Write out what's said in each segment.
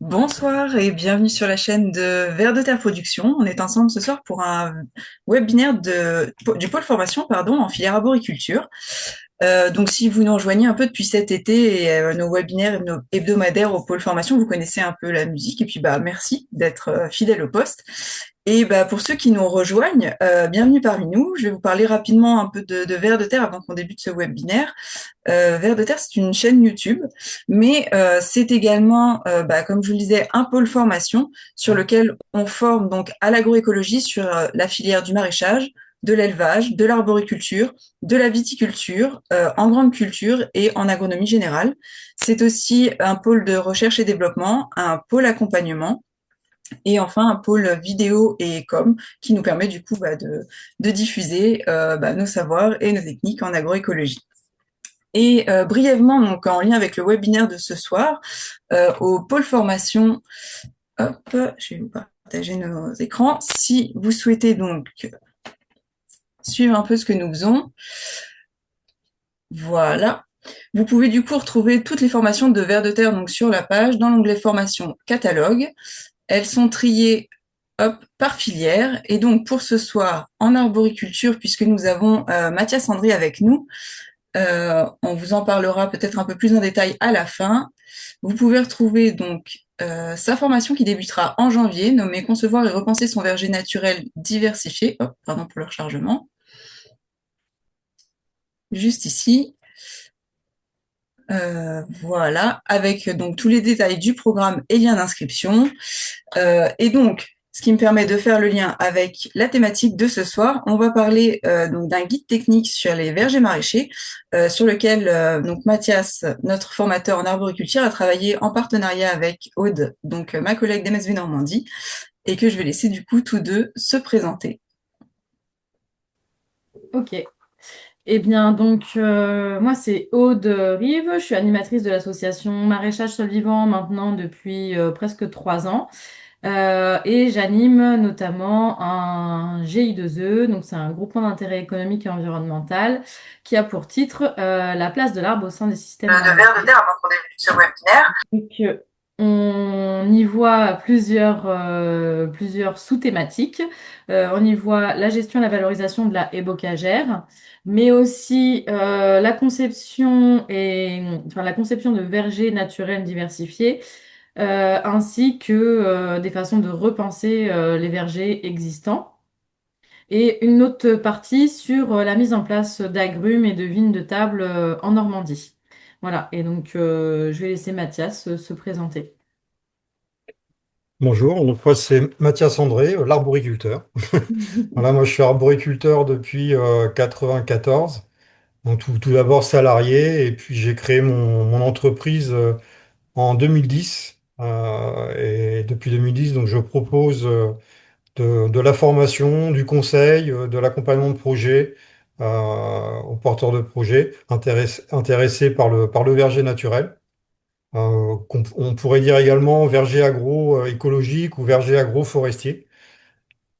Bonsoir et bienvenue sur la chaîne de Vers de Terre Production. On est ensemble ce soir pour un webinaire du pôle formation pardon, en filière arboriculture. Donc si vous nous rejoignez un peu depuis cet été et nos webinaires hebdomadaires au pôle formation, vous connaissez un peu la musique et puis merci d'être fidèle au poste. Et pour ceux qui nous rejoignent, bienvenue parmi nous. Je vais vous parler rapidement un peu de Vers de Terre avant qu'on débute ce webinaire. Vers de Terre, c'est une chaîne YouTube, mais c'est également, comme je vous le disais, un pôle formation sur lequel on forme donc à l'agroécologie sur la filière du maraîchage, de l'élevage, de l'arboriculture, de la viticulture, en grande culture et en agronomie générale. C'est aussi un pôle de recherche et développement, un pôle accompagnement et enfin un pôle vidéo et com qui nous permet du coup de diffuser nos savoirs et nos techniques en agroécologie. Et brièvement, donc en lien avec le webinaire de ce soir, au pôle formation, hop, je vais vous partager nos écrans. Si vous souhaitez donc suivre un peu ce que nous faisons, voilà. Vous pouvez du coup retrouver toutes les formations de Vers de Terre donc sur la page dans l'onglet formation catalogue. Elles sont triées hop, par filière. Et donc pour ce soir en arboriculture, puisque nous avons Mathias André avec nous, on vous en parlera peut-être un peu plus en détail à la fin. Vous pouvez retrouver donc sa formation qui débutera en janvier, nommée Concevoir et repenser son verger naturel diversifié. Oh, pardon pour le rechargement. Juste ici. Voilà, avec donc tous les détails du programme et liens d'inscription. Et donc, ce qui me permet de faire le lien avec la thématique de ce soir, on va parler donc d'un guide technique sur les vergers maraîchers, sur lequel donc Mathias, notre formateur en arboriculture, a travaillé en partenariat avec Aude, donc ma collègue d'MSV Normandie, et que je vais laisser du coup tous deux se présenter. Ok. Eh bien, donc, moi, c'est Aude Rive. Je suis animatrice de l'association Maraîchage Sol Vivant maintenant depuis presque 3 ans. Et j'anime notamment un GI2E, donc c'est un groupement d'intérêt économique et environnemental, qui a pour titre la place de l'arbre au sein des systèmes De vers de maraîchers. terre avant qu'on débute ce webinaire. Donc, on y voit plusieurs sous-thématiques. On y voit la gestion et la valorisation de la haie bocagère, mais aussi la conception de vergers naturels diversifiés, ainsi que des façons de repenser les vergers existants. Et une autre partie sur la mise en place d'agrumes et de vignes de table en Normandie. Voilà, et donc je vais laisser Mathias se présenter. Bonjour, donc moi c'est Mathias André, l'arboriculteur. Voilà, moi je suis arboriculteur depuis 94. Donc tout d'abord salarié et puis j'ai créé mon entreprise en 2010. Et depuis 2010, donc je propose de la formation, du conseil, de l'accompagnement de projet aux porteurs de projets intéressés par le verger naturel. On pourrait dire également verger agro-écologique ou verger agro-forestier.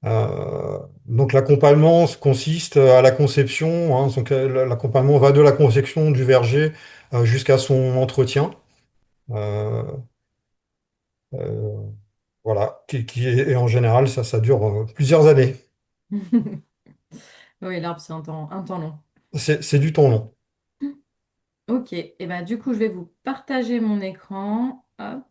Donc l'accompagnement consiste à la conception, hein, donc l'accompagnement va de la conception du verger jusqu'à son entretien. Euh, euh, voilà, et en général ça dure plusieurs années. Oui, l'arbre, c'est un temps long. C'est du temps long. Ok, et ben du coup, je vais vous partager mon écran. Hop,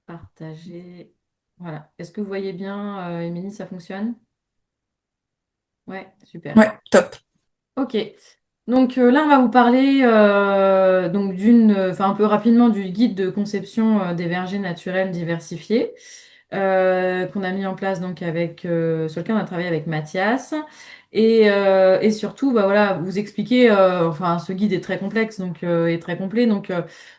partager. Voilà. Est-ce que vous voyez bien, Émilie, ça fonctionne? Ouais, super. Ouais, top. Ok. Donc là, on va vous parler donc enfin un peu rapidement du guide de conception des vergers naturels diversifiés qu'on a mis en place donc sur lequel on a travaillé avec Mathias et surtout bah voilà vous expliquer enfin ce guide est très complexe donc est très complet donc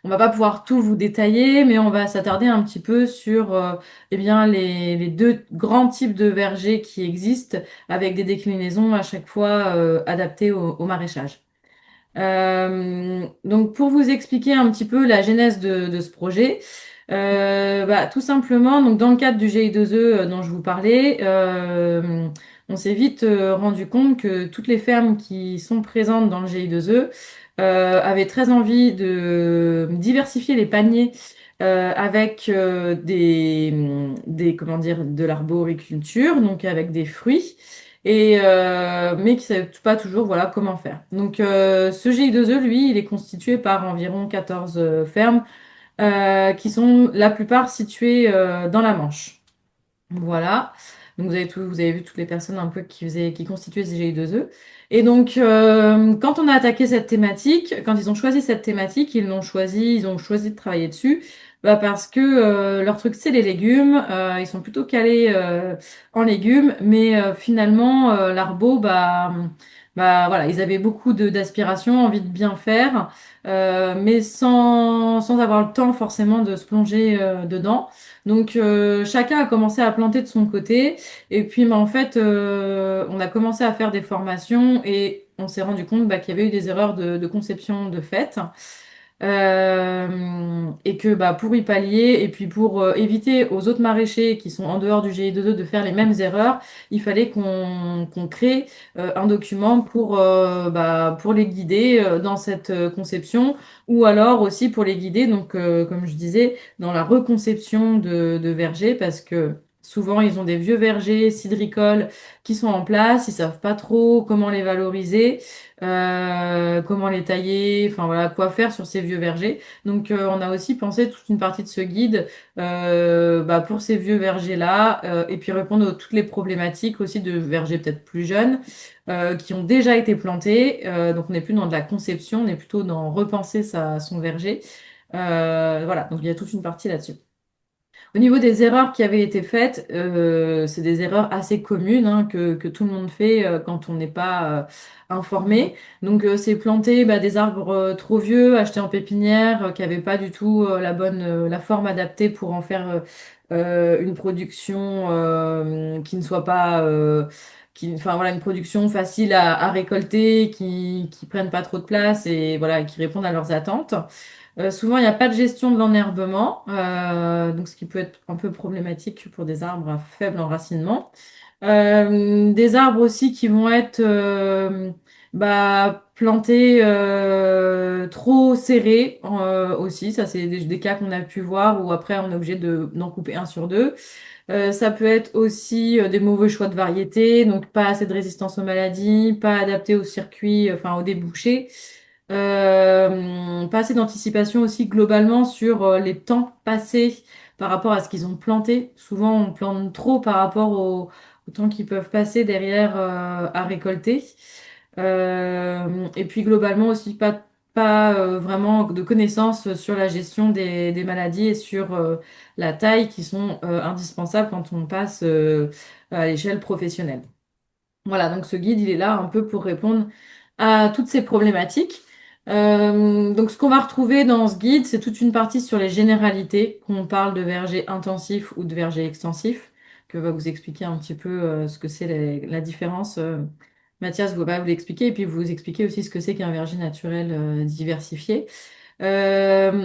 on va pas pouvoir tout vous détailler mais on va s'attarder un petit peu sur eh bien les deux grands types de vergers qui existent avec des déclinaisons à chaque fois adaptées au maraîchage. Donc pour vous expliquer un petit peu la genèse de ce projet, tout simplement, donc dans le cadre du GI2E dont je vous parlais, on s'est vite rendu compte que toutes les fermes qui sont présentes dans le GI2E avaient très envie de diversifier les paniers avec comment dire, de l'arboriculture, donc avec des fruits, mais qui ne savait pas toujours voilà, comment faire. Donc ce GI2E, lui, il est constitué par environ 14 fermes qui sont la plupart situées dans la Manche. Voilà. Donc vous avez vu toutes les personnes un peu qui constituaient ces GI2E. Et donc, quand on a attaqué cette thématique, quand ils ont choisi cette thématique, ils ont choisi de travailler dessus, bah parce que leur truc c'est les légumes. Ils sont plutôt calés en légumes, mais finalement l'arbo, bah voilà, ils avaient beaucoup d'aspiration, envie de bien faire, mais sans avoir le temps forcément de se plonger dedans. Donc chacun a commencé à planter de son côté et puis en fait on a commencé à faire des formations et on s'est rendu compte bah, qu'il y avait eu des erreurs de conception de fait. Et que bah, pour y pallier et puis pour éviter aux autres maraîchers qui sont en dehors du GIE2E de faire les mêmes erreurs, il fallait qu'on crée un document pour les guider dans cette conception ou alors aussi pour les guider, donc comme je disais, dans la reconception de vergers parce que souvent ils ont des vieux vergers cidricoles qui sont en place, ils savent pas trop comment les valoriser comment les tailler, enfin voilà, quoi faire sur ces vieux vergers. Donc on a aussi pensé toute une partie de ce guide bah, pour ces vieux vergers-là, et puis répondre à toutes les problématiques aussi de vergers peut-être plus jeunes qui ont déjà été plantés. Donc on n'est plus dans de la conception, on est plutôt dans repenser son verger. Voilà, donc il y a toute une partie là-dessus. Au niveau des erreurs qui avaient été faites, c'est des erreurs assez communes hein, que tout le monde fait quand on n'est pas informé. Donc, c'est planter bah, des arbres trop vieux, achetés en pépinière, qui n'avaient pas du tout la forme adaptée pour en faire une production qui ne soit pas, enfin voilà, une production facile à récolter, qui prenne pas trop de place et voilà, qui répondent à leurs attentes. Souvent, il n'y a pas de gestion de l'enherbement, donc ce qui peut être un peu problématique pour des arbres à faible enracinement. Des arbres aussi qui vont être bah, plantés trop serrés aussi. Ça, c'est des cas qu'on a pu voir où après on est obligé d'en couper un sur deux. Ça peut être aussi des mauvais choix de variété, donc pas assez de résistance aux maladies, pas adapté au circuit, enfin au débouché. Pas assez d'anticipation aussi globalement sur les temps passés par rapport à ce qu'ils ont planté. Souvent, on plante trop par rapport au temps qu'ils peuvent passer derrière à récolter. Et puis globalement aussi pas vraiment de connaissances sur la gestion des maladies et sur la taille qui sont indispensables quand on passe à l'échelle professionnelle. Voilà, donc ce guide, il est là un peu pour répondre à toutes ces problématiques. Donc ce qu'on va retrouver dans ce guide, c'est toute une partie sur les généralités, qu'on parle de verger intensif ou de verger extensif, que va vous expliquer un petit peu ce que c'est la différence. Mathias va vous l'expliquer et puis vous expliquer aussi ce que c'est qu'un verger naturel diversifié. On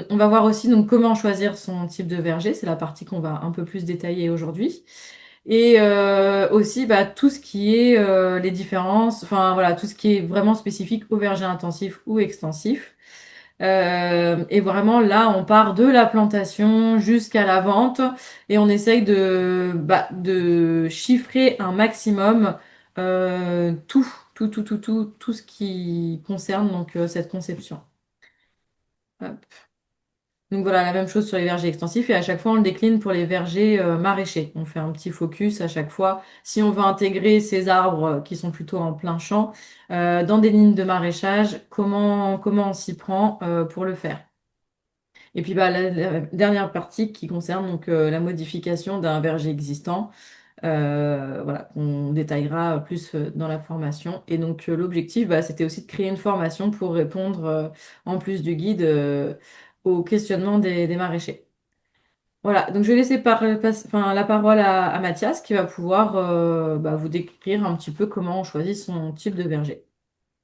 va voir aussi donc comment choisir son type de verger, c'est la partie qu'on va un peu plus détailler aujourd'hui. Et aussi bah, tout ce qui est les différences, enfin voilà, tout ce qui est vraiment spécifique au verger intensif ou extensif. Et vraiment là, on part de la plantation jusqu'à la vente et on essaye de chiffrer un maximum tout ce qui concerne donc cette conception. Hop. Donc voilà, la même chose sur les vergers extensifs et à chaque fois on le décline pour les vergers maraîchers. On fait un petit focus à chaque fois. Si on veut intégrer ces arbres qui sont plutôt en plein champ dans des lignes de maraîchage, comment on s'y prend pour le faire. Et puis bah, la dernière partie qui concerne donc la modification d'un verger existant, voilà, qu'on détaillera plus dans la formation. Et donc l'objectif, bah, c'était aussi de créer une formation pour répondre en plus du guide aux questionnements des maraîchers. Voilà, donc je vais laisser la parole à Mathias qui va pouvoir bah, vous décrire un petit peu comment on choisit son type de verger.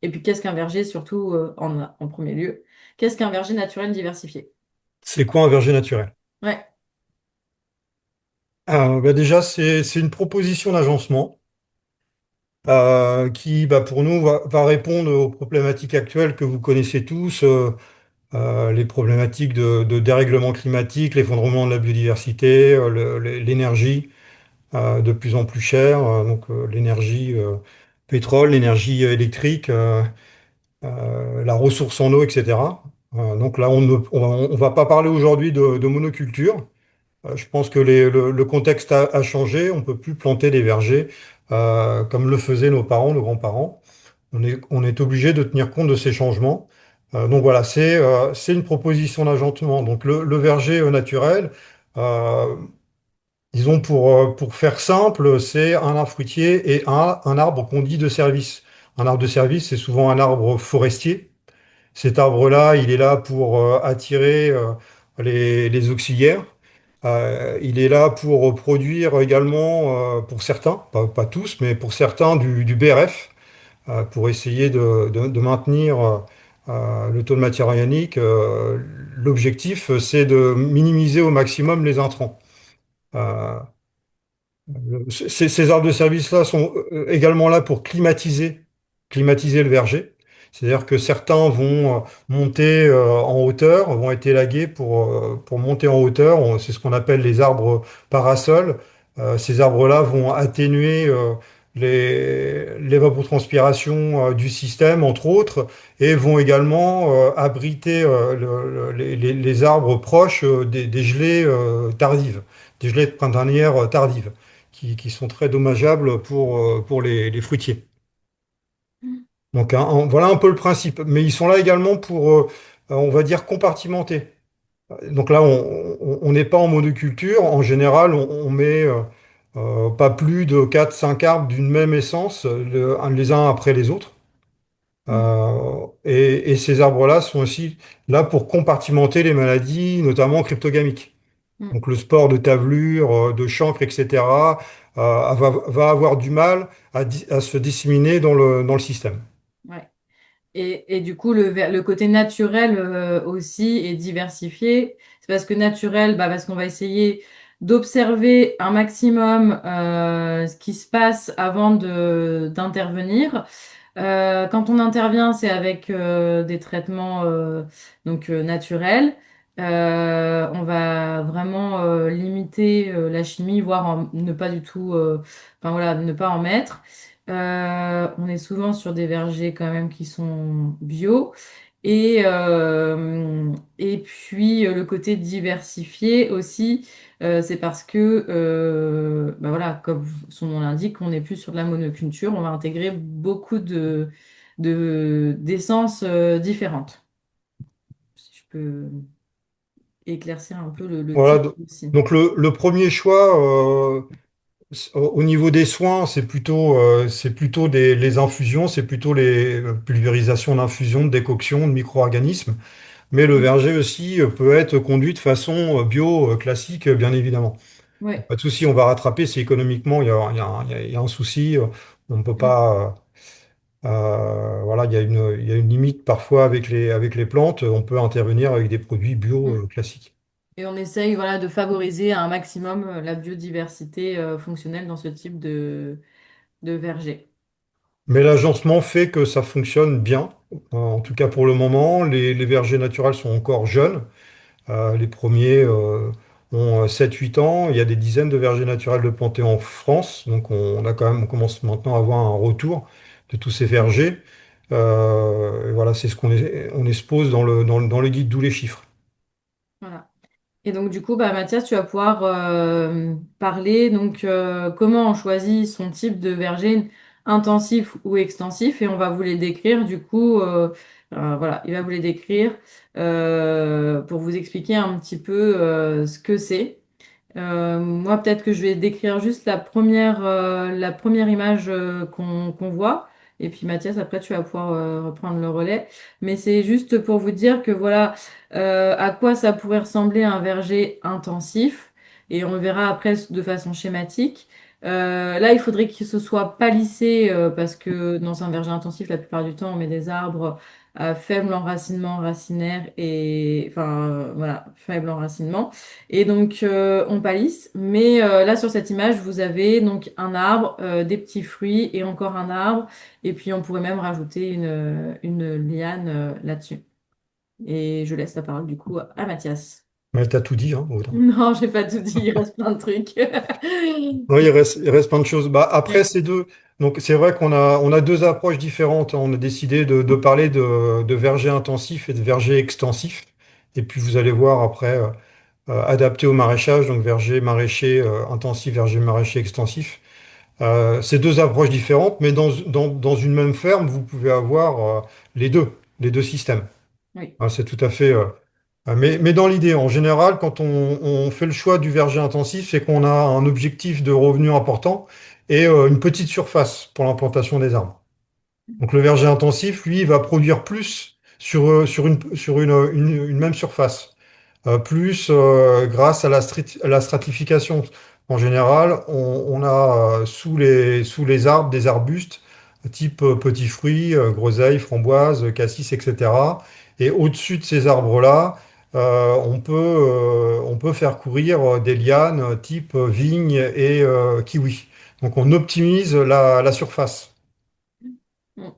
Et puis qu'est-ce qu'un verger, surtout en premier lieu, qu'est-ce qu'un verger naturel diversifié? C'est quoi un verger naturel? Ouais. Bah déjà, c'est une proposition d'agencement qui, bah, pour nous, va répondre aux problématiques actuelles que vous connaissez tous. les problématiques de dérèglement climatique, l'effondrement de la biodiversité, l'énergie de plus en plus chère, l'énergie pétrole, l'énergie électrique, la ressource en eau, etc. Donc là, on va pas parler aujourd'hui de monoculture. Je pense que le contexte a changé. On peut plus planter des vergers comme le faisaient nos parents, nos grands-parents. On est obligé de tenir compte de ces changements. Donc voilà, c'est une proposition d'agencement. Donc le verger naturel, euh, disons pour faire simple, c'est un arbre fruitier et un arbre qu'on dit de service. Un arbre de service, c'est souvent un arbre forestier. Cet arbre-là, il est là pour attirer les auxiliaires. Il est là pour produire également, pour certains, pas tous, mais pour certains, du BRF, pour essayer de maintenir le taux de matière organique. L'objectif, c'est de minimiser au maximum les intrants. Euh, ces arbres de service-là sont également là pour climatiser le verger. C'est-à-dire que certains vont monter en hauteur, vont être élagués pour monter en hauteur. C'est ce qu'on appelle les arbres parasols. Ces arbres-là vont atténuer l'évapotranspiration du système, entre autres, et vont également abriter les arbres proches des gelées tardives, des gelées printanières tardives qui sont très dommageables pour les fruitiers. Donc voilà un peu le principe. Mais ils sont là également pour, on va dire, compartimenter. Donc là, on n'est pas en monoculture. En général, on met pas plus de quatre cinq arbres d'une même essence, les uns après les autres. Et ces arbres-là sont aussi là pour compartimenter les maladies, notamment cryptogamiques. Mm. Donc le sport de tavelure, de chancre, etc., va avoir du mal à se disséminer dans le système. Ouais. Et du coup, le côté naturel aussi est diversifié. C'est parce que naturel, bah, parce qu'on va essayer d'observer un maximum ce qui se passe avant d'intervenir. Quand on intervient, c'est avec des traitements naturels. On va vraiment limiter la chimie, voire ne pas du tout, enfin voilà, ne pas en mettre. On est souvent sur des vergers quand même qui sont bio. Et puis le côté diversifié aussi, c'est parce que, bah voilà, comme son nom l'indique, on n'est plus sur de la monoculture, on va intégrer beaucoup d'essences différentes. Si je peux éclaircir un peu le Voilà. type aussi. Donc le premier choix, au niveau des soins, c'est plutôt les infusions, c'est plutôt les pulvérisations d'infusions, de décoctions, de micro-organismes. Mais le verger aussi peut être conduit de façon bio, classique, bien évidemment. Ouais. Pas de souci, on va rattraper si économiquement il y a un souci. On ne peut pas. Voilà, il y a une limite parfois avec les plantes. On peut intervenir avec des produits bio classiques. Et on essaye voilà, de favoriser un maximum la biodiversité fonctionnelle dans ce type de verger. Mais l'agencement fait que ça fonctionne bien. En tout cas pour le moment, les vergers naturels sont encore jeunes. Les premiers ont 7-8 ans. Il y a des dizaines de vergers naturels de plantés en France. Donc on commence maintenant à avoir un retour de tous ces vergers. Et voilà, c'est ce on expose dans le guide, d'où les chiffres. Voilà. Et donc du coup, bah, Mathias, tu vas pouvoir parler donc comment on choisit son type de verger intensif ou extensif et on va vous les décrire du coup voilà, il va vous les décrire pour vous expliquer un petit peu ce que c'est. Moi, peut-être que je vais décrire juste la première image qu'on voit. Et puis Mathias, après, tu vas pouvoir reprendre le relais. Mais c'est juste pour vous dire que voilà à quoi ça pourrait ressembler un verger intensif. Et on le verra après de façon schématique. Là, il faudrait que ce soit palissé parce que dans un verger intensif, la plupart du temps, on met des arbres à faible enracinement racinaire et enfin voilà, faible enracinement. Et donc, on palisse. Mais là, sur cette image, vous avez donc un arbre, des petits fruits et encore un arbre. Et puis, on pourrait même rajouter une liane là-dessus. Et je laisse la parole du coup à Mathias. Mais t'as tout dit, hein, Aude. Non, j'ai pas tout dit, il reste plein de trucs. Oui, il reste plein de choses. Bah, après Ouais, ces deux, donc c'est vrai on a deux approches différentes. On a décidé de parler de verger intensif et de verger extensif. Et puis vous allez voir après, adapté au maraîchage, donc verger maraîcher intensif, verger maraîcher extensif. C'est deux approches différentes, mais dans une même ferme, vous pouvez avoir les deux systèmes. oui. Hein, c'est tout à fait. Mais dans l'idée, en général, quand on fait le choix du verger intensif, c'est qu'on a un objectif de revenu important et une petite surface pour l'implantation des arbres. Donc le verger intensif, lui, il va produire plus sur une même surface. Plus grâce à à la stratification. En général, on a sous les arbres des arbustes type petits fruits, groseilles, framboises, cassis, etc. Et au-dessus de ces arbres-là, on peut faire courir des lianes type vigne et kiwi. Donc on optimise la surface. Mm.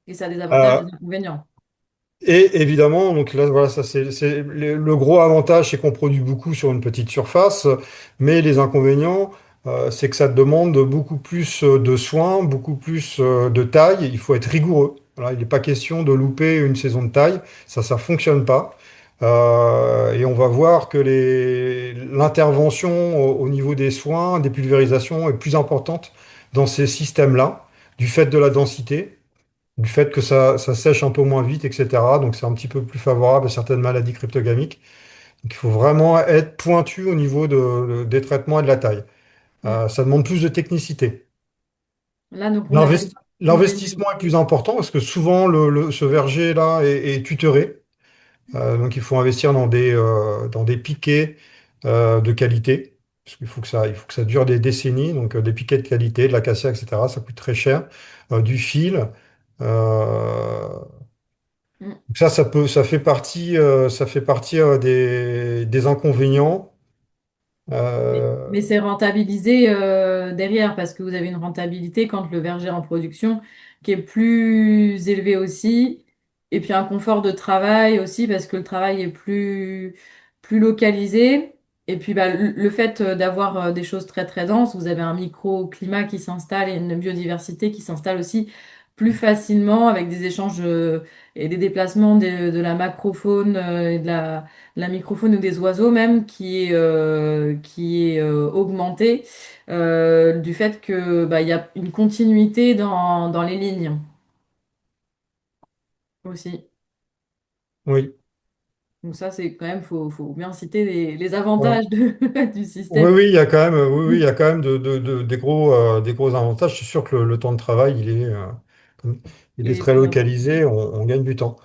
Et ça a des avantages et Euh, des inconvénients. Et évidemment, donc là, voilà, ça c'est le gros avantage, c'est qu'on produit beaucoup sur une petite surface, mais les inconvénients, c'est que ça demande beaucoup plus de soins, beaucoup plus de taille. Il faut être rigoureux. Voilà, il n'est pas question de louper une saison de taille, ça fonctionne pas. Et on va voir que l'intervention au niveau des soins, des pulvérisations est plus importante dans ces systèmes-là, du fait de la densité du fait que ça sèche un peu moins vite, etc. Donc c'est un petit peu plus favorable à certaines maladies cryptogamiques. Donc il faut vraiment être pointu au niveau des traitements et de la taille. Mm. Ça demande plus de technicité. Là, donc, on a des inconvénients. L'investissement est plus important parce que souvent ce verger-là est tutoré. Donc il faut investir dans des piquets de qualité. Parce qu'il faut il faut que ça dure des décennies. Donc des piquets de qualité, de l'acacia, etc. Ça coûte très cher. Du fil. Euh, Mm. Donc ça fait partie des inconvénients. Euh, Mais c'est rentabilisé derrière parce que vous avez une rentabilité quand le verger est en production qui est plus élevé aussi. Et puis un confort de travail aussi parce que le travail est plus localisé. Et puis bah, le fait d'avoir des choses très très denses, vous avez un microclimat qui s'installe et une biodiversité qui s'installe aussi plus facilement avec des échanges et des déplacements de la macrofaune et de la microfaune ou des oiseaux même qui est augmentée du fait que bah, il y a une continuité dans les lignes aussi. oui. Donc ça, c'est quand même, faut bien citer les Ouais. avantages du Oui, système. oui, il y a quand même, oui, oui, il y a quand même des gros avantages. C'est sûr que le temps de travail, comme- il Il est est très plus important. localisé, on gagne du temps.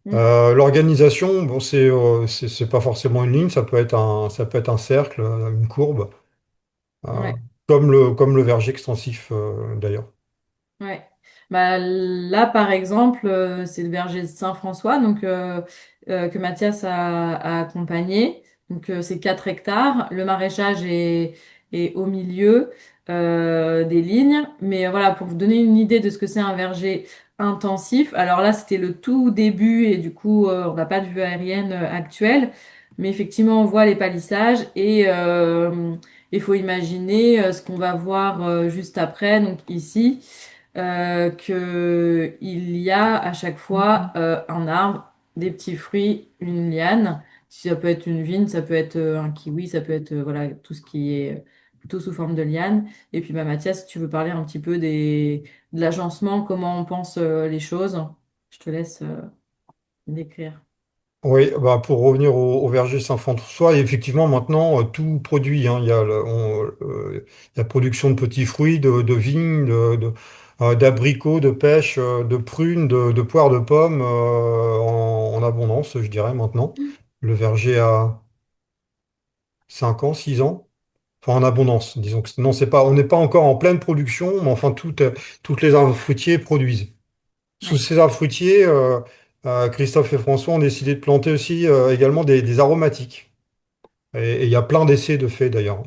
Mm. L'organisation, bon, c'est pas forcément une ligne, ça peut être un cercle, une courbe, euh, Ouais. comme le verger extensif, d'ailleurs. Ouais. Bah, là, par exemple, c'est le verger de Saint-François que Mathias a accompagné. Donc, c'est 4 hectares. Le maraîchage est au milieu des lignes. Mais voilà, pour vous donner une idée de ce que c'est un verger intensif. Alors là, c'était le tout début et du coup, on n'a pas de vue aérienne actuelle. Mais effectivement, on voit les palissages et il faut imaginer ce qu'on va voir juste après. Donc ici que il y a à chaque fois un arbre, des petits fruits, une liane. Ça peut être une vigne, ça peut être un kiwi, ça peut être voilà tout ce qui est plutôt sous forme de liane. Et puis bah, Mathias, si tu veux parler un petit peu de l'agencement, comment on pense les choses, je te laisse décrire. Oui, bah pour revenir au verger Saint-François, effectivement, maintenant, tout produit. Hein. Il y a production de petits fruits, de vignes, d'abricots, de pêches, de prunes, de poires, de pommes en abondance, je dirais, maintenant. Le verger a 5 ans, 6 ans. Enfin, en abondance, disons que non, c'est pas, on n'est pas encore en pleine production, mais enfin, toutes les arbres fruitiers produisent. Sous Ouais. ces arbres fruitiers, Christophe et François ont décidé de planter aussi également des aromatiques. Et il y a plein d'essais de faits d'ailleurs.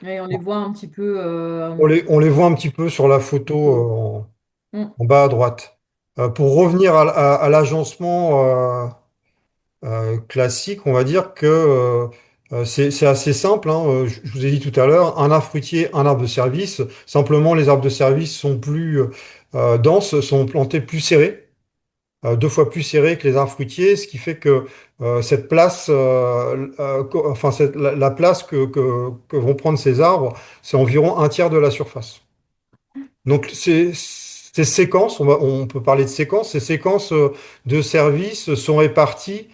Et on les voit un petit peu. On les voit un petit peu sur la photo Photo. Mm. en bas à droite. Pour revenir à l'agencement classique, on va dire que c'est assez simple, hein. Je vous ai dit tout à l'heure, un arbre fruitier, un arbre de service. Simplement, les arbres de service sont plus denses, sont plantés plus serrés, deux fois plus serrés que les arbres fruitiers, ce qui fait que cette place, enfin la place que vont prendre ces arbres, c'est environ un tiers de la surface. Donc ces séquences, on peut parler de séquences, ces séquences de services sont réparties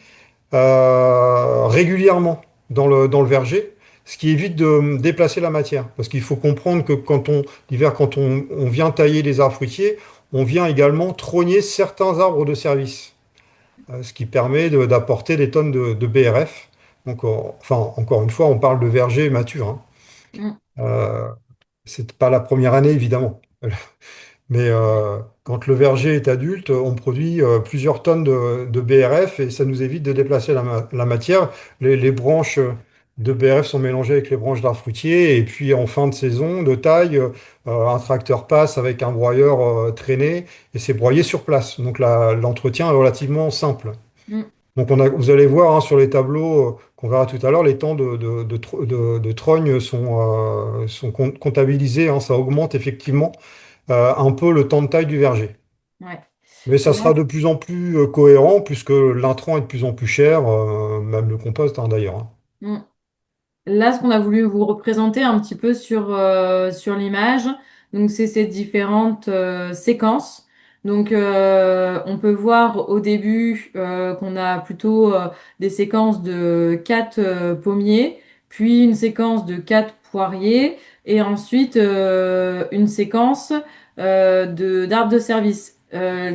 régulièrement dans le verger, ce qui évite de déplacer la matière. Parce qu'il faut comprendre que l'hiver, quand on vient tailler les arbres fruitiers, on vient également trogner certains arbres de service, ce qui permet d'apporter des tonnes de BRF. Donc, enfin, encore une fois, on parle de verger mature, hein. Mm. Euh, c'est pas la première année, évidemment. Mais quand le verger est adulte, on produit plusieurs tonnes de BRF et ça nous évite de déplacer la matière. Les branches de BRF sont mélangées avec les branches d'arbres fruitiers et puis en fin de saison, de taille, un tracteur passe avec un broyeur traîné et c'est broyé sur place. Donc l'entretien est relativement simple. Mm. Donc vous allez voir, hein, sur les tableaux qu'on verra tout à l'heure, les temps de trogne sont comptabilisés, hein. Ça augmente effectivement un peu le temps de taille du verger. Ouais. Mais ça Et sera là, de plus en plus cohérent puisque l'intrant est de plus en plus cher, même le compost, hein, d'ailleurs, hein. mm. Là, ce qu'on a voulu vous représenter un petit peu sur l'image, donc c'est ces différentes séquences. Donc, on peut voir au début qu'on a plutôt des séquences de 4 pommiers, puis une séquence de 4 poiriers, et ensuite une séquence d'arbres de service.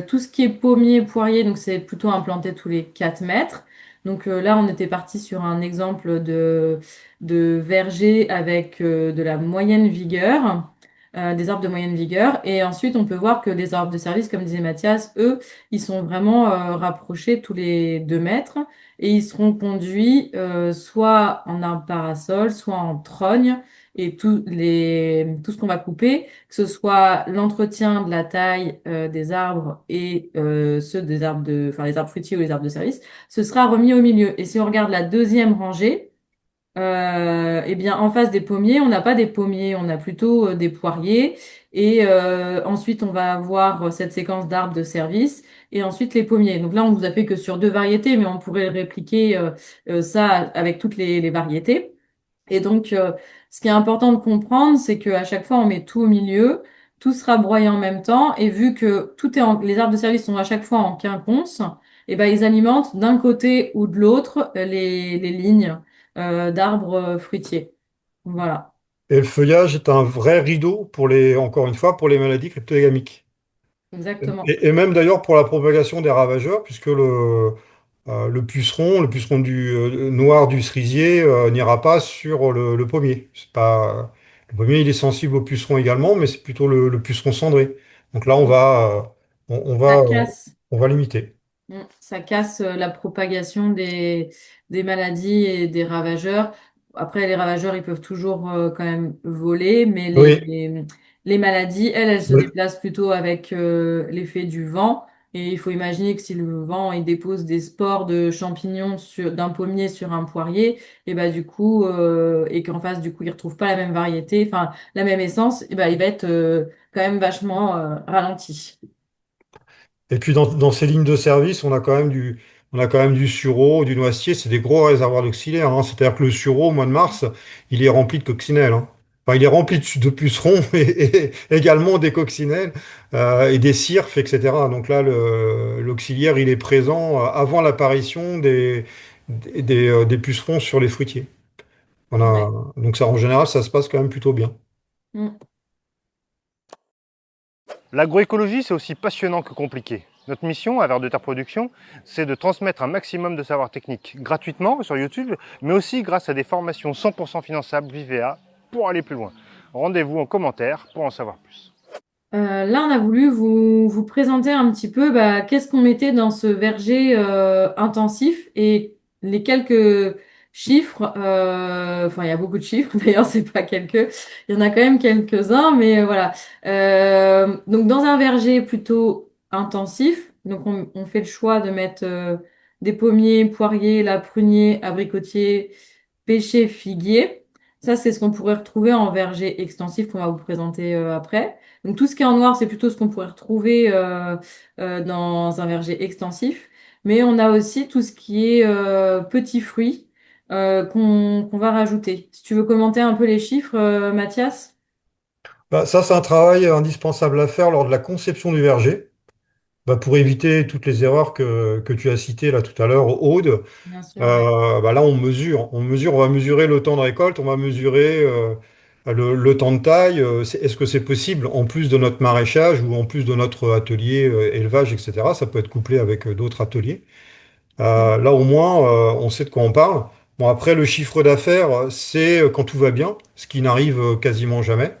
Tout ce qui est pommier, poirier, donc c'est plutôt implanté tous les 4 mètres. Donc là, on était parti sur un exemple de verger avec de la moyenne vigueur, des arbres de moyenne vigueur. Et ensuite, on peut voir que les arbres de service, comme disait Mathias, eux, ils sont vraiment rapprochés tous les 2 mètres et ils seront conduits soit en arbre parasol, soit en trogne. Et tout ce qu'on va couper, que ce soit l'entretien de la taille des arbres et ceux des arbres enfin, les arbres fruitiers ou les arbres de service, ce sera remis au milieu. Et si on regarde la deuxième rangée, eh bien, en face des pommiers, on n'a pas des pommiers, on a plutôt des poiriers. Et ensuite, on va avoir cette séquence d'arbres de service et ensuite les pommiers. Donc là, on vous a fait que sur 2 variétés, mais on pourrait répliquer ça avec toutes les variétés. Et donc, ce qui est important de comprendre, c'est qu'à chaque fois, on met tout au milieu, tout sera broyé en même temps, et vu que les arbres de service sont à chaque fois en quinconce, et ben, ils alimentent d'un côté ou de l'autre les lignes d'arbres fruitiers. Voilà, Et le feuillage est un vrai rideau pour encore une fois, pour les maladies cryptogamiques. exactement. Et même d'ailleurs pour la propagation des ravageurs, puisque le puceron noir du cerisier n'ira pas sur le pommier. C'est pas, le pommier, il est sensible au puceron également, mais c'est plutôt le puceron cendré. Donc là, Ça casse. on va limiter. Ça casse la propagation des maladies et des ravageurs. Après, les ravageurs, ils peuvent toujours quand même voler, mais Oui, les maladies, elles se déplacent plutôt avec l'effet du vent. Et il faut imaginer que si le vent il dépose des spores de champignons d'un pommier sur un poirier, et bah du coup, et qu'en face, du coup, il retrouve pas la même variété, enfin la même essence, et bah, il va être quand même vachement ralenti. et puis dans ces lignes de service, on a quand même du sureau, du noisetier, c'est des gros réservoirs d'auxiliaires, hein. C'est-à-dire que le sureau, au mois de mars, il est rempli de coccinelles, hein. Enfin, il est rempli de pucerons et également des coccinelles et des cirfes, etc. Donc là, l'auxiliaire, il est présent avant l'apparition des pucerons sur les fruitiers. Ouais. Donc ça, en général, ça se passe quand même plutôt bien. Mm. L'agroécologie, c'est aussi passionnant que compliqué. Notre mission à Vers de Terre Production, c'est de transmettre un maximum de savoir technique gratuitement sur YouTube, mais aussi grâce à des formations 100% finançables Vivea pour aller plus loin. Rendez-vous en commentaire pour en savoir plus. Là, on a voulu vous présenter un petit peu bah, qu'est-ce qu'on mettait dans ce verger intensif et les quelques chiffres. Enfin, il y a beaucoup de chiffres, d'ailleurs, c'est pas quelques. Il y en a quand même quelques-uns, mais voilà. Donc, dans un verger plutôt intensif. Donc, on fait le choix de mettre des pommiers, poiriers, là, pruniers, abricotiers, pêchers, figuiers. Ça, c'est ce qu'on pourrait retrouver en verger extensif qu'on va vous présenter après. Donc, tout ce qui est en noir, c'est plutôt ce qu'on pourrait retrouver dans un verger extensif. Mais on a aussi tout ce qui est petits fruits qu'on va rajouter. Si tu veux commenter un peu les chiffres, Mathias? Bah, ça, c'est un travail indispensable à faire lors de la conception du verger. Bah, pour éviter toutes les erreurs que tu as citées là tout à l'heure, Aude. Bien sûr. Bah là, on va mesurer le temps de récolte, on va mesurer le temps de taille. Est-ce que c'est possible en plus de notre maraîchage ou en plus de notre atelier élevage, etc. Ça peut être couplé avec d'autres ateliers. Là, au moins, on sait de quoi on parle. Bon, après, le chiffre d'affaires, c'est quand tout va bien, ce qui n'arrive quasiment jamais.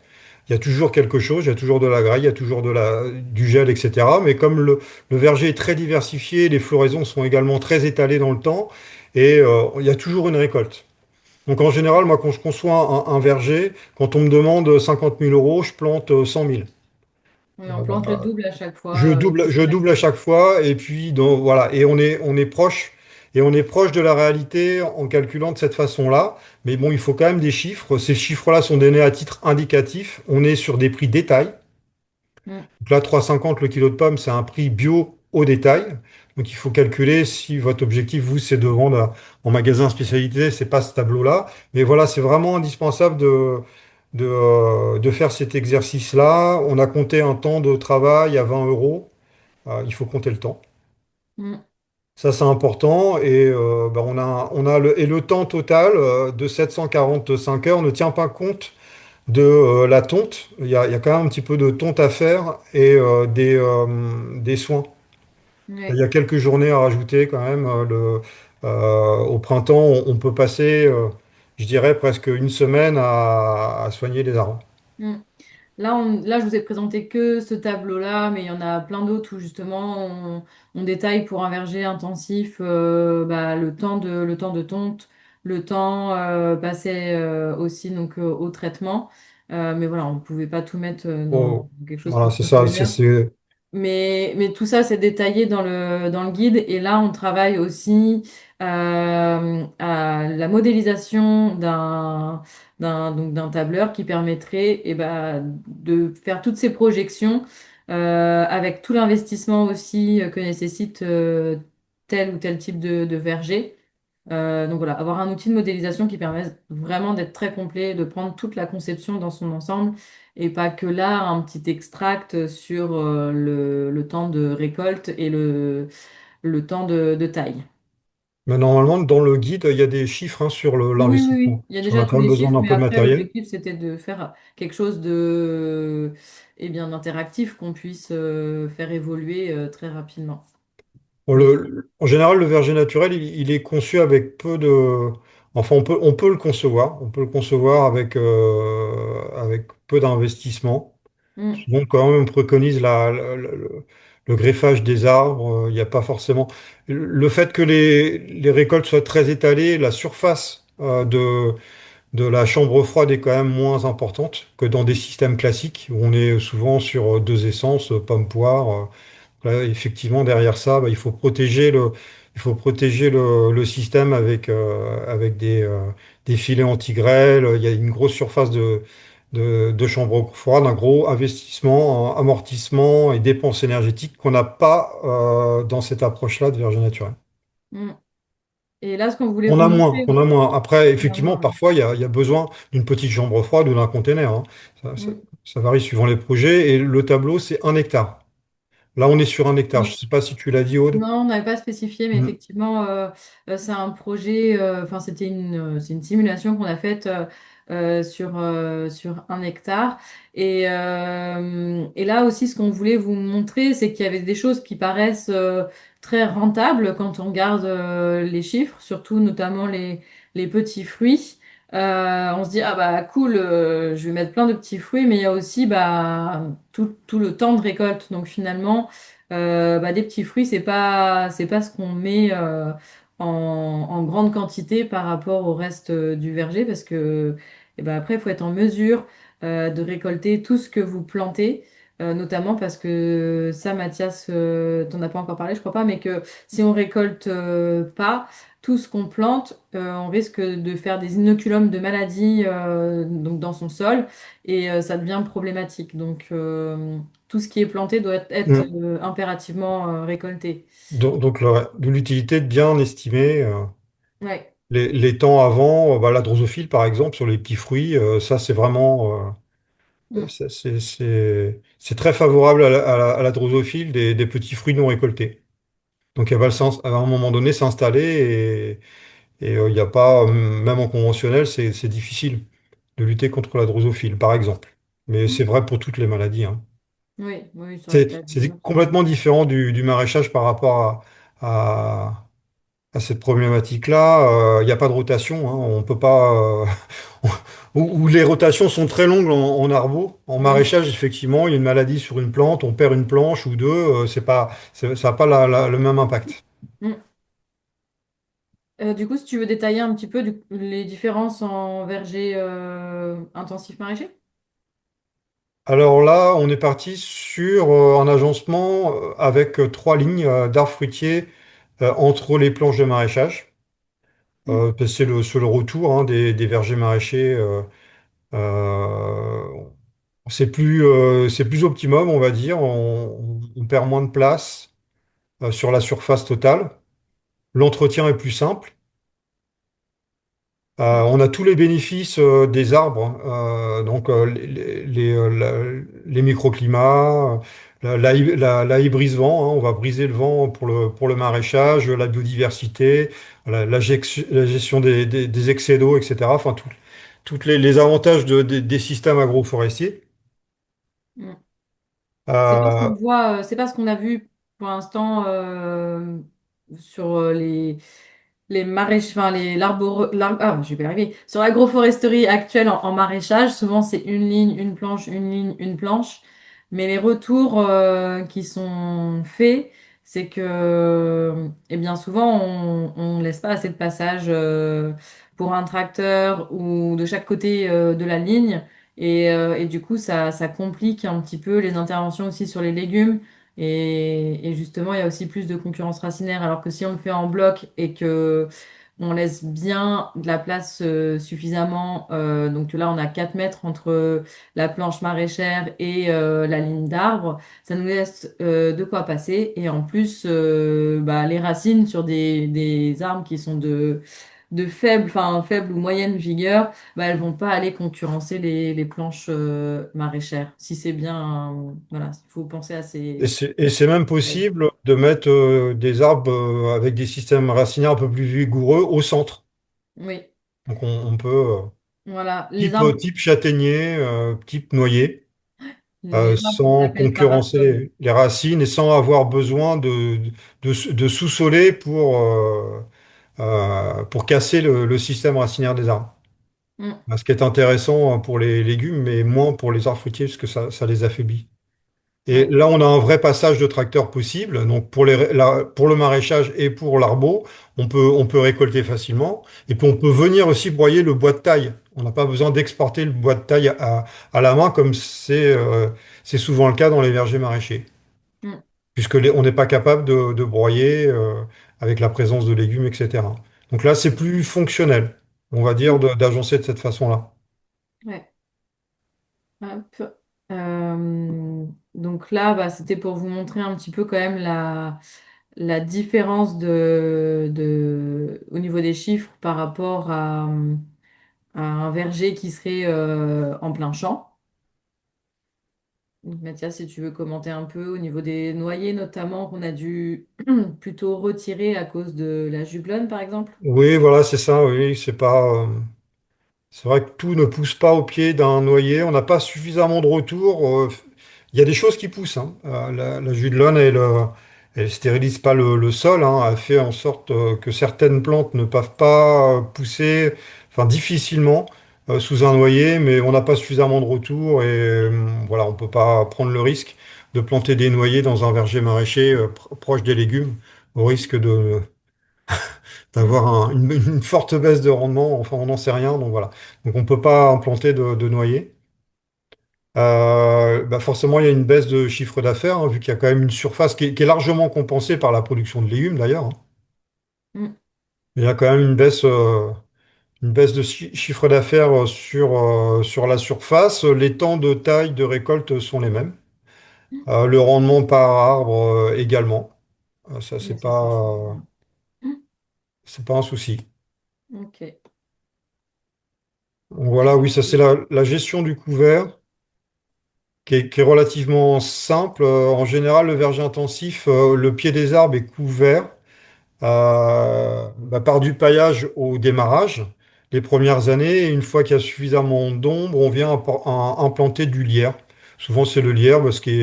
Il y a toujours quelque chose, il y a toujours de la graille, il y a toujours du gel, etc. Mais comme le verger est très diversifié, les floraisons sont également très étalées dans le temps, et il y a toujours une récolte. Donc en général, moi, quand je conçois un verger, quand on me demande 50 000 euros, je plante 100 000. Oui, on plante le double à chaque Je fois. double, je double à chaque fois, et puis voilà, et on est proche, de la réalité en calculant de cette façon-là. Mais bon, il faut quand même des chiffres. Ces chiffres-là sont donnés à titre indicatif. On est sur des prix détail. Mm. Donc là, 3,50 le kilo de pommes, c'est un prix bio au détail. Donc il faut calculer si votre objectif, vous, c'est de vendre en magasin spécialisé, c'est pas ce tableau-là. Mais voilà, c'est vraiment indispensable de faire cet exercice-là. On a compté un temps de travail à 20 euros. Il faut compter le temps. Mm. Ça, c'est important. Et bah, et le temps total de 745 heures ne tient pas compte de la tonte. Il y a quand même un petit peu de tonte à faire et des soins. Il y Ouais. a quelques journées à rajouter quand même. Au printemps, on peut passer, je dirais, presque une semaine à soigner les arbres. Mm. Là, je vous ai présenté que ce tableau-là, mais il y en a plein d'autres où justement on détaille pour un verger intensif bah, le temps de tonte, le temps passé aussi donc, au traitement. Mais voilà, on ne pouvait pas tout mettre dans Oh, quelque chose voilà, pour c'est 5 ça. heures. Mais tout ça, c'est détaillé dans le guide. Et là, on travaille aussi à la modélisation d'un tableur qui permettrait de faire toutes ces projections avec tout l'investissement aussi que nécessite tel ou tel type de verger. Donc voilà, avoir un outil de modélisation qui permet vraiment d'être très complet, de prendre toute la conception dans son ensemble et pas que là un petit extract sur le temps de récolte et le temps de taille. Mais normalement, dans le guide, il y a des chiffres hein, sur Oui, oui, oui, oui. l'investissement. Il y a Parce qu'on déjà a tous quand même les besoin chiffres, d'un mais peu de après matériel. l'objectif c'était de faire quelque chose de bien interactif qu'on puisse faire évoluer très rapidement. Bon, Mais en général, le verger naturel, il est conçu avec peu de... Enfin, on peut le concevoir. On peut le concevoir avec peu d'investissement. mm, Souvent, quand même, on préconise le greffage des arbres. Il n'y a pas forcément... Le fait que les récoltes soient très étalées, la surface de la chambre froide est quand même moins importante que dans des systèmes classiques où on est souvent sur deux essences, pomme-poire. Là, effectivement, derrière ça, bah, il faut protéger le système avec des filets anti-grêle. Il y a une grosse surface de chambre froide, un gros investissement, amortissement et dépenses énergétiques qu'on n'a pas dans cette approche-là de verger naturel. mm. Et là, ce qu'on voulait On vous a moins, montrer, on a moins. Après, effectivement, vraiment, parfois, il y a besoin d'une petite chambre froide ou d'un container, hein. Ça, ça- mm, ça varie suivant les projets. Et le tableau, c'est 1 hectare. Là, on est sur 1 hectare. Je mm. ne sais pas si tu l'as dit, Aude. Non, on n'avait pas spécifié, mais Mm. effectivement, c'est un projet, enfin, c'est une simulation qu'on a faite sur 1 hectare. Et là aussi, ce qu'on voulait vous montrer, c'est qu'il y avait des choses qui paraissent très rentables quand on regarde les chiffres, surtout notamment les petits fruits. On se dit, ah bah cool, je vais mettre plein de petits fruits, mais il y a aussi bah, tout le temps de récolte. Donc finalement, bah, des petits fruits, c'est pas ce qu'on met en grande quantité par rapport au reste du verger parce que après, il faut être en mesure de récolter tout ce que vous plantez notamment parce que ça, Mathias, t'en as pas encore parlé, je crois pas, mais que si on récolte pas tout ce qu'on plante, on risque de faire des inoculums de maladies donc dans son sol et ça devient problématique. Donc tout ce qui est planté doit être Mm. impérativement récolté. Donc, de l'utilité de bien estimer Ouais. les temps avant, bah, la drosophile par exemple, sur les petits fruits, ça c'est vraiment, Mm. c'est très favorable à la drosophile des petits fruits non récoltés. Donc elle va à un moment donné s'installer et il n'y a pas, même en conventionnel, c'est difficile de lutter contre la drosophile par exemple. Mais Mm. c'est vrai pour toutes les maladies, hein. Oui, oui, sur les C'est clavulures, ça va. complètement différent du maraîchage par rapport à cette problématique-là. Il n'y a pas de rotation, hein. On peut pas, ou les rotations sont très longues en arbo. En Mm. maraîchage, effectivement, il y a une maladie sur une plante, on perd une planche ou deux, ça n'a pas le même impact. Mm. Du coup, si tu veux détailler un petit peu les différences en verger intensif maraîcher? Alors là, on est parti sur un agencement avec trois lignes d'arbres fruitiers entre les planches de maraîchage. Mm. C'est le retour, hein, des vergers maraîchers. Euh, c'est plus optimum, on va dire. On perd moins de place sur la surface totale. L'entretien est plus simple. Ouais. On a tous les bénéfices des arbres, donc les microclimats, la haie brise-vent, hein, on va briser le vent pour le maraîchage, la biodiversité, la gestion des excès d'eau, etc. Enfin, toutes les avantages des systèmes agroforestiers. Mm. C'est pas ce Euh, qu'on voit, c'est pas ce qu'on a vu pour l'instant sur les maraîches, enfin je vais pas y arriver. Sur l'agroforesterie actuelle en maraîchage, souvent c'est une ligne, une planche, une ligne, une planche. Mais les retours qui sont faits, c'est que, eh bien souvent, on laisse pas assez de passage pour un tracteur ou de chaque côté de la ligne. Et du coup, ça complique un petit peu les interventions aussi sur les légumes. Et justement, il y a aussi plus de concurrence racinaire. Alors que si on le fait en bloc et que on laisse bien de la place suffisamment, donc là, on a 4 mètres entre la planche maraîchère et la ligne d'arbre, ça nous laisse de quoi passer. Et en plus, bah, les racines sur des arbres qui sont de faible, enfin faible ou moyenne vigueur, bah, elles vont pas aller concurrencer les planches maraîchères. Si c'est bien, voilà, il faut penser à ces... et c'est même possible de mettre des arbres avec des systèmes racinaires un peu plus vigoureux au centre. Oui, Donc on peut, voilà, les arbres, type châtaignier, type noyer, les arbres qu'on sans appelle concurrencer parasols. les racines et sans avoir besoin de sous-soler pour casser le système racinaire des arbres. Mm, Ce qui est intéressant pour les légumes, mais moins pour les arbres fruitiers, parce que ça les affaiblit. Et ouais. là, on a un vrai passage de tracteur possible. Donc, pour le maraîchage et pour l'arbo, on peut récolter facilement. Et puis, on peut venir aussi broyer le bois de taille. On n'a pas besoin d'exporter le bois de taille à la main, comme c'est souvent le cas dans les vergers maraîchers, Mm, puisque on n'est pas capable de broyer avec la présence de légumes, etc. Donc là, c'est plus fonctionnel, on va dire, mm, d'agencer de cette façon-là. ouais. Hop. Donc là, bah, c'était pour vous montrer un petit peu quand même la différence au niveau des chiffres par rapport à un verger qui serait en plein champ. Donc, Mathias, si tu veux commenter un peu au niveau des noyers notamment qu'on a dû plutôt retirer à cause de la juglone, par exemple. Oui, voilà, c'est ça. Oui, c'est pas. C'est vrai que tout ne pousse pas au pied d'un noyer. On n'a pas suffisamment de retour. Il y a des choses qui poussent, hein. La judelone, elle stérilise pas le sol, hein. Elle fait en sorte que certaines plantes ne peuvent pas pousser, enfin difficilement sous un noyer, mais on n'a pas suffisamment de retour et voilà, on peut pas prendre le risque de planter des noyers dans un verger maraîcher proche des légumes, au risque Mm. d'avoir une forte baisse de rendement. Enfin, on n'en sait rien, donc voilà. Donc on ne peut pas implanter de noyer. Bah forcément, il y a une baisse de chiffre d'affaires, hein, vu qu'il y a quand même une surface qui est largement compensée par la production de légumes d'ailleurs, hein. Mm. Il y a quand même une baisse de chiffre d'affaires sur la surface. Les temps de taille de récolte sont les mêmes. Le rendement par arbre également. Ça, Mais ça, c'est chouette. Mm. c'est pas un souci. Ok. Donc voilà, oui, ça c'est la gestion du couvert qui est relativement simple. En général, le verger intensif, le pied des arbres est couvert bah, par du paillage au démarrage, les premières années. Et une fois qu'il y a suffisamment d'ombre, on vient implanter du lierre. Souvent, c'est le lierre, parce ce qui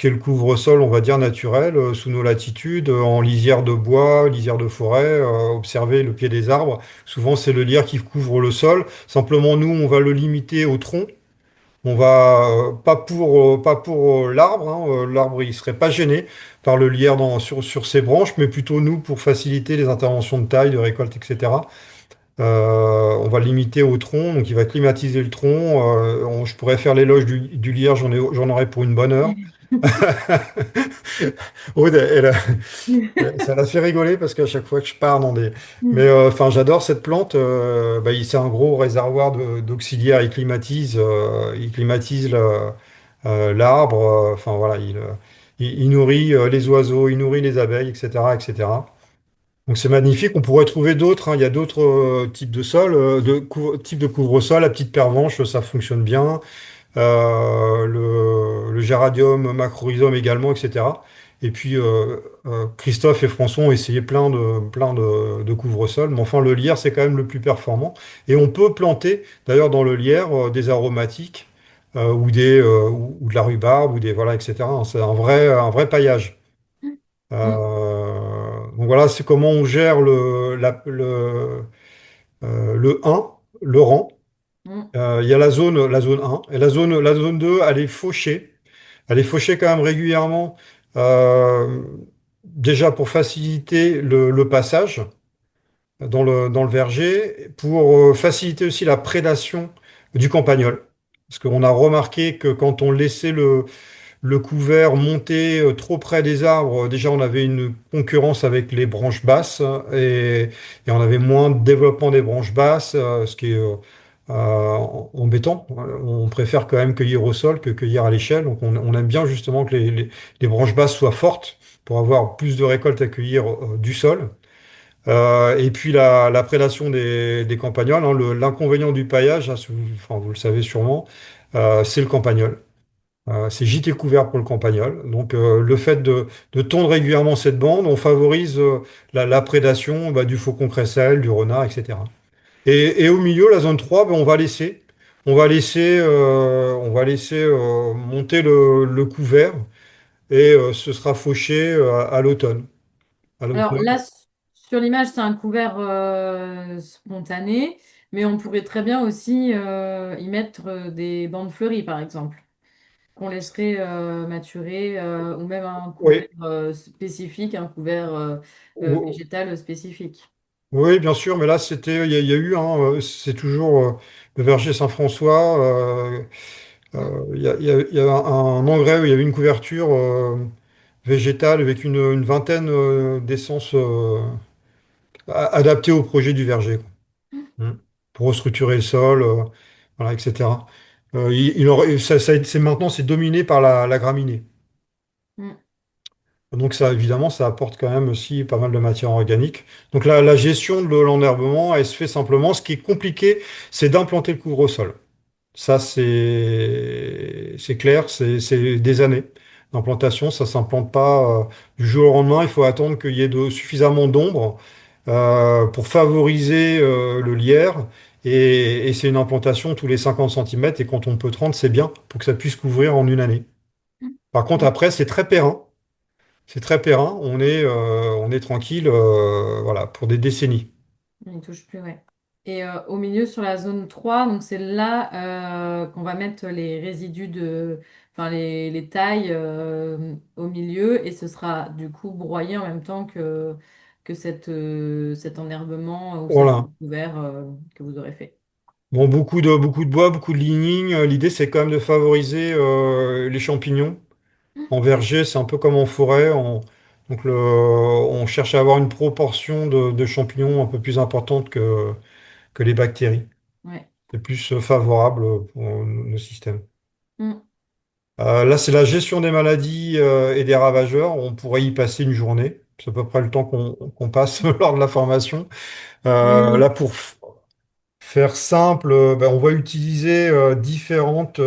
est le couvre-sol, on va dire, naturel, sous nos latitudes, en lisière de bois, lisière de forêt, observer le pied des arbres. Souvent, c'est le lierre qui couvre le sol. Simplement, nous, on va le limiter au tronc. On va pas pour l'arbre, hein, l'arbre il serait pas gêné par le lierre sur ses branches, mais plutôt nous pour faciliter les interventions de taille, de récolte, etc. On va le limiter au tronc, donc il va climatiser le tronc. Je pourrais faire l'éloge du lierre, j'en aurais pour une bonne heure. Aude, ça la fait rigoler parce qu'à chaque fois que je pars dans des... Mais enfin, j'adore cette plante. Bah, c'est un gros réservoir d'auxiliaire. Il climatise l'arbre. Enfin voilà, il nourrit les oiseaux, il nourrit les abeilles, etc., etc. Donc c'est magnifique. On pourrait trouver d'autres, hein. Il y a d'autres types de sols, types de couvre-sol. La petite pervenche, ça fonctionne bien. Le géranium, macrorhizome également, etc. Et puis Christophe et François ont essayé plein de couvre-sol, mais enfin le lierre c'est quand même le plus performant. Et on peut planter d'ailleurs dans le lierre des aromatiques ou de la rhubarbe ou des voilà, etc. C'est un vrai paillage. Mm. Donc voilà, c'est comment on gère le 1, le rang. Mm. Il y a la zone 1. Et la zone 2, elle est fauchée. Elle est fauchée quand même régulièrement, euh, déjà pour faciliter le passage dans le verger, pour faciliter aussi la prédation du campagnol. Parce qu'on a remarqué que quand on laissait le couvert montait trop près des arbres. Déjà, on avait une concurrence avec les branches basses, et on avait moins de développement des branches basses, ce qui est embêtant. On préfère quand même cueillir au sol que cueillir à l'échelle. Donc, on aime bien justement que les branches basses soient fortes pour avoir plus de récoltes à cueillir du sol. Et puis la prédation des campagnols, hein, l'inconvénient du paillage, hein, enfin, vous le savez sûrement, c'est le campagnol. C'est gîte et couvert pour le campagnol. Donc, le fait de tondre régulièrement cette bande, on favorise la prédation bah, du faucon crécelle, du renard, etc. Et au milieu, la zone 3, bah, on va laisser monter le couvert, et ce sera fauché à l'automne. À Alors l'automne. là, sur l'image, c'est un couvert spontané, mais on pourrait très bien aussi y mettre des bandes fleuries, par exemple, qu'on laisserait maturer, ou même un couvert Oui, spécifique, un couvert végétal spécifique. oui, bien sûr, mais là, il y a eu, hein, c'est toujours le verger Saint-François. Mm. Il y a un engrais où il y avait une couverture végétale avec une vingtaine d'essences adaptées au projet du verger, quoi. Mm. Pour restructurer le sol, voilà, etc. Maintenant, c'est dominé par la graminée. Mm. Donc ça, évidemment, ça apporte quand même aussi pas mal de matière organique. Donc la gestion de l'enherbement, elle se fait simplement. Ce qui est compliqué, c'est d'implanter le couvre-sol. Ça, c'est clair, c'est des années d'implantation. Ça s'implante pas du jour au lendemain. Il faut attendre qu'il y ait suffisamment d'ombre pour favoriser le lierre. Et c'est une implantation tous les 50 centimètres. Et quand on peut 30, c'est bien pour que ça puisse couvrir en une année. Par contre, Mm. après, c'est très périn. C'est très périn. On est tranquille, voilà, pour des décennies. Il ne touche plus, ouais. Et au milieu, sur la zone 3, donc c'est là qu'on va mettre les résidus enfin les tailles au milieu, et ce sera du coup broyé en même temps que cet enherbement ou cet Voilà. couvert que vous aurez fait. Bon, beaucoup de bois, beaucoup de ligning. L'idée, c'est quand même de favoriser les champignons. En verger, c'est un peu comme en forêt. On cherche à avoir une proportion de champignons un peu plus importante que les bactéries. Ouais. C'est plus favorable pour nos systèmes. Mm. Là, c'est la gestion des maladies et des ravageurs. On pourrait y passer une journée. C'est à peu près le temps qu'on passe lors de la formation. Oui. Là, pour faire simple, ben, on va utiliser différentes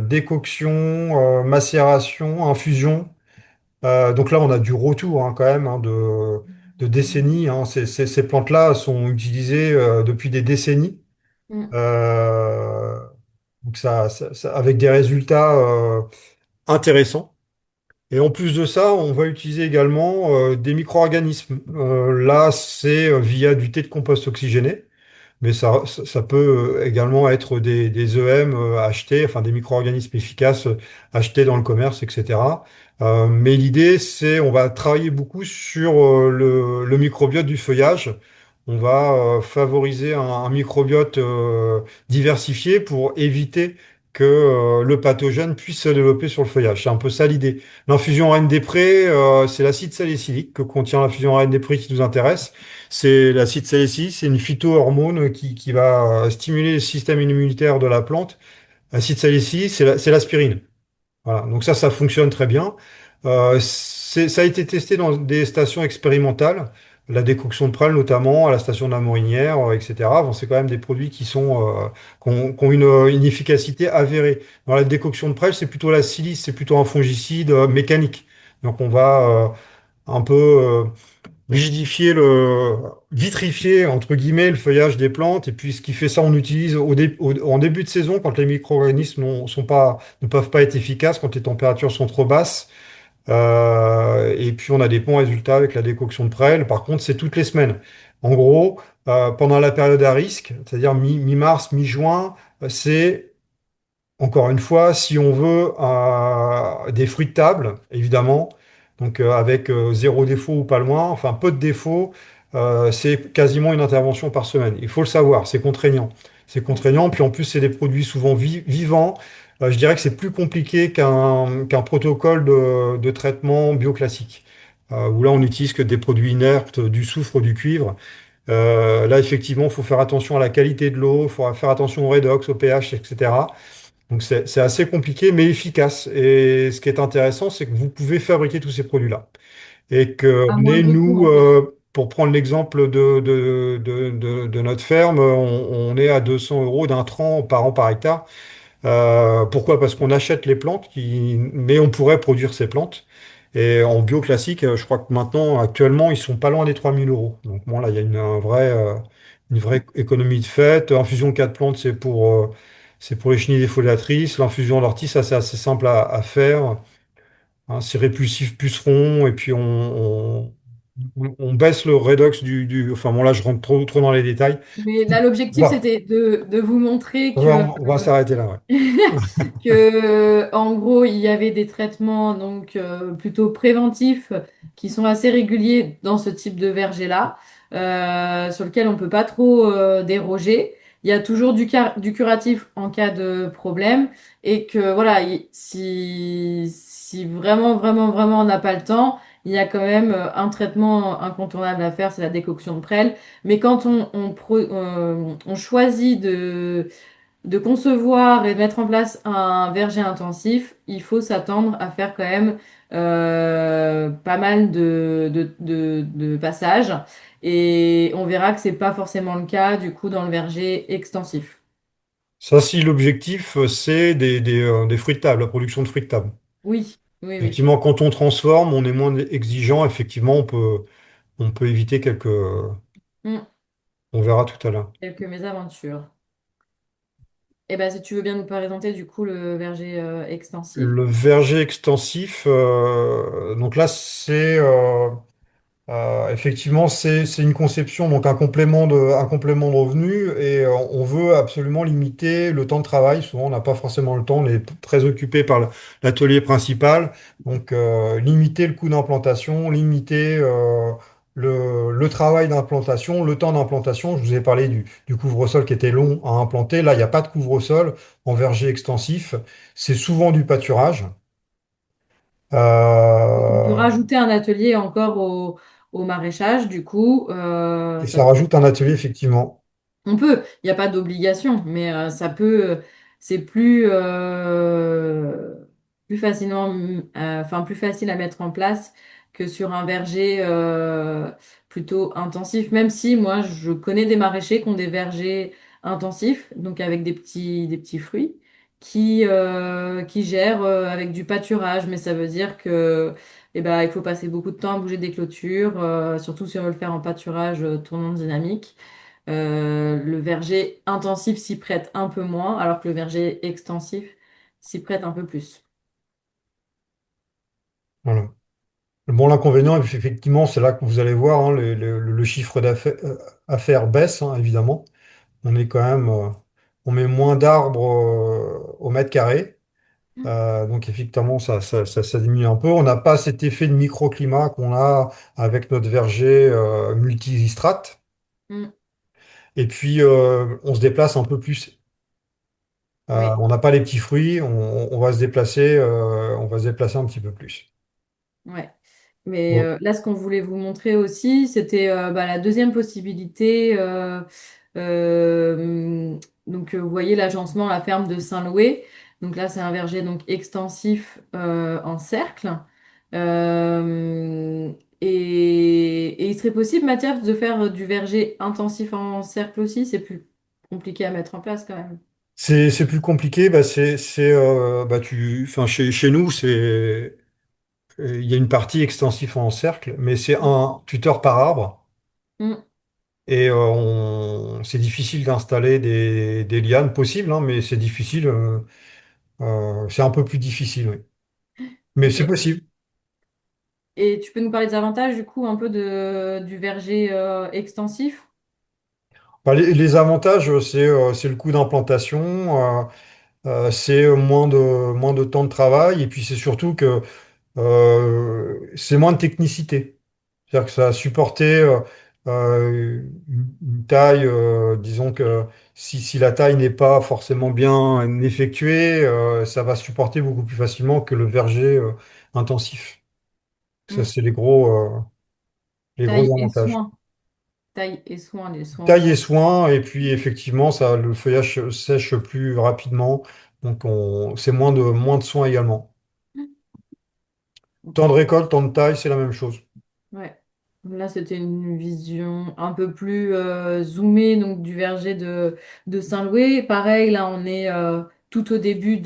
décoctions, macérations, infusions. Donc là, on a du retour hein, quand même hein, de décennies. Hein. Ces plantes-là sont utilisées depuis des décennies. Mm. Euh, donc avec des résultats intéressants. Et en plus de ça, on va utiliser également des micro-organismes. Là, c'est via du thé de compost oxygéné. Mais ça peut également être des EM achetés, enfin des micro-organismes efficaces achetés dans le commerce, etc. Mais l'idée, c'est, on va travailler beaucoup sur le microbiote du feuillage. On va favoriser un microbiote diversifié pour éviter que le pathogène puisse se développer sur le feuillage. C'est un peu ça l'idée. L'infusion reine des prés, c'est l'acide salicylique que contient l'infusion reine des prés qui nous intéresse. C'est l'acide salicylique, c'est une phytohormone qui va stimuler le système immunitaire de la plante. L'acide salicylique, c'est l'aspirine. Voilà. Donc ça fonctionne très bien. Ça a été testé dans des stations expérimentales, la décoction de prêle notamment, à la station de la Morinière, etc. Bon, c'est quand même des produits qui ont une efficacité avérée. Dans la décoction de prêle, c'est plutôt la silice, c'est plutôt un fongicide mécanique. Donc on va un peu rigidifier vitrifier entre guillemets le feuillage des plantes. Et puis ce qui fait ça, on utilise en début de saison quand les micro-organismes ne peuvent pas être efficaces, quand les températures sont trop basses. Et puis on a des bons résultats avec la décoction de prêle. Par contre, c'est toutes les semaines. En gros, pendant la période à risque, c'est-à-dire mi-mars, mi-juin, c'est encore une fois, si on veut des fruits de table, évidemment, donc avec zéro défaut ou pas loin, enfin peu de défauts, c'est quasiment une intervention par semaine. Il faut le savoir, c'est contraignant. C'est contraignant, puis en plus, c'est des produits souvent vivants. Je dirais que c'est plus compliqué qu'un protocole de traitement bioclassique, où là, on n'utilise que des produits inertes, du soufre, du cuivre. Là, effectivement, il faut faire attention à la qualité de l'eau, il faut faire attention au redox, au pH, etc. Donc c'est assez compliqué mais efficace. Et ce qui est intéressant, c'est que vous pouvez fabriquer tous ces produits-là. Et que À on est, moindre coût nous, en plus. pour prendre l'exemple de notre ferme, on est à 200 euros d'intrants par an par hectare. Pourquoi? Parce qu'on achète les plantes, mais on pourrait produire ces plantes. Et en bio classique, je crois que maintenant, actuellement, ils sont pas loin des 3 000 euros. Donc bon, là, il y a une vraie économie de fait. Infusion de 4 plantes, c'est pour les chenilles défoliatrices. L'infusion d'ortie, ça, c'est assez simple à faire. Hein, c'est répulsif puceron. Et puis, on baisse le redox Enfin, bon, là, je rentre trop dans les détails. Mais là, l'objectif, Voilà. c'était de vous montrer On va s'arrêter là, ouais. que, en gros, il y avait des traitements donc plutôt préventifs qui sont assez réguliers dans ce type de verger-là, sur lequel on peut pas trop déroger. Il y a toujours du curatif en cas de problème et que voilà, si vraiment, vraiment, vraiment on n'a pas le temps, il y a quand même un traitement incontournable à faire, c'est la décoction de prêle. Mais quand on choisit de concevoir et de mettre en place un verger intensif, il faut s'attendre à faire quand même pas mal de passages. Et on verra que c'est pas forcément le cas du coup dans le verger extensif. Ça, si l'objectif, c'est des fruits de table, la production de fruits de table. Oui, oui, oui. Effectivement, quand on transforme, on est moins exigeant. Effectivement, on peut éviter quelques. Hmm, On verra tout à l'heure. quelques mésaventures. Et ben si tu veux bien nous présenter du coup le verger extensif. Le verger extensif, donc là, effectivement, c'est une conception, donc un complément de revenu, et on veut absolument limiter le temps de travail. Souvent, on n'a pas forcément le temps, on est très occupé par l'atelier principal, donc limiter le coût d'implantation, limiter le travail d'implantation, le temps d'implantation, je vous ai parlé du couvre-sol qui était long à implanter. Là, il n'y a pas de couvre-sol en verger extensif. C'est souvent du pâturage. On peut Euh, rajouter un atelier encore au maraîchage, du coup, et ça rajoute un atelier, effectivement. on peut, il n'y a pas d'obligation, mais ça peut, c'est plus facilement, enfin plus facile à mettre en place que sur un verger plutôt intensif. Même si moi, je connais des maraîchers qui ont des vergers intensifs, donc avec des petits fruits, qui gèrent avec du pâturage, mais ça veut dire que eh ben, il faut passer beaucoup de temps à bouger des clôtures, surtout si on veut le faire en pâturage tournant dynamique. Le verger intensif s'y prête un peu moins, alors que le verger extensif s'y prête un peu plus. Voilà. Bon, l'inconvénient, effectivement, c'est là que vous allez voir, hein, le chiffre d'affaires baisse, hein, évidemment. On est quand même, on met moins d'arbres au mètre carré. Donc effectivement, ça diminue un peu. On n'a pas cet effet de microclimat qu'on a avec notre verger multistrate. Mm. Et puis, on se déplace un peu plus. Oui, On n'a pas les petits fruits, on va se déplacer un petit peu plus. ouais. Mais Bon. là, ce qu'on voulait vous montrer aussi, c'était la deuxième possibilité. Euh, donc, vous voyez l'agencement, la ferme de Saint-Loué. Donc là, c'est un verger donc extensif en cercle. Euh, et il serait possible, Mathias, de faire du verger intensif en cercle aussi. C'est plus compliqué à mettre en place quand même. C'est plus compliqué, bah, enfin, chez nous, il y a une partie extensif en cercle, mais c'est un tuteur par arbre. Mm. Et c'est difficile d'installer des lianes possibles, hein, mais c'est difficile. C'est un peu plus difficile, oui. Mais c'est Et, possible. et tu peux nous parler des avantages du coup un peu du verger extensif? Bah, les avantages, c'est le coût d'implantation, c'est moins de temps de travail, et puis c'est surtout que c'est moins de technicité. C'est-à-dire que ça a supporté une taille, disons que si la taille n'est pas forcément bien effectuée, ça va supporter beaucoup plus facilement que le verger intensif. Ça, Mm. c'est les gros Taille et avantages. soin. Taille et soin, les soins Taille aussi. et soin, et puis effectivement, le feuillage sèche plus rapidement, donc c'est moins de soin également. Ok. Temps de récolte, temps de taille, c'est la même chose. Ouais. Là, c'était une vision un peu plus zoomée donc, du verger de Saint-Louis. Pareil, là, on est tout au début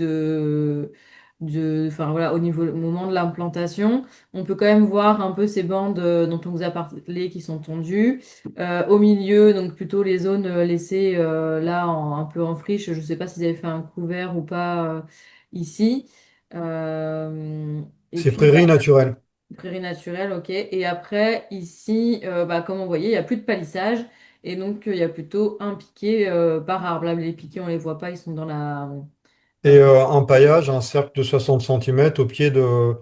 enfin, voilà, au moment de l'implantation. On peut quand même voir un peu ces bandes dont on vous a parlé qui sont tondues. Au milieu, donc plutôt les zones laissées là un peu en friche. Je ne sais pas s'ils avaient fait un couvert ou pas ici. Et C'est puis, prairie naturelle. prairie naturelle, ok. Et après, ici, comme on voyait, il n'y a plus de palissage. Et donc, il y a plutôt un piquet par arbre. Là, les piquets, on les voit pas, ils sont dans Et le... un paillage, un cercle de 60 centimètres au pied de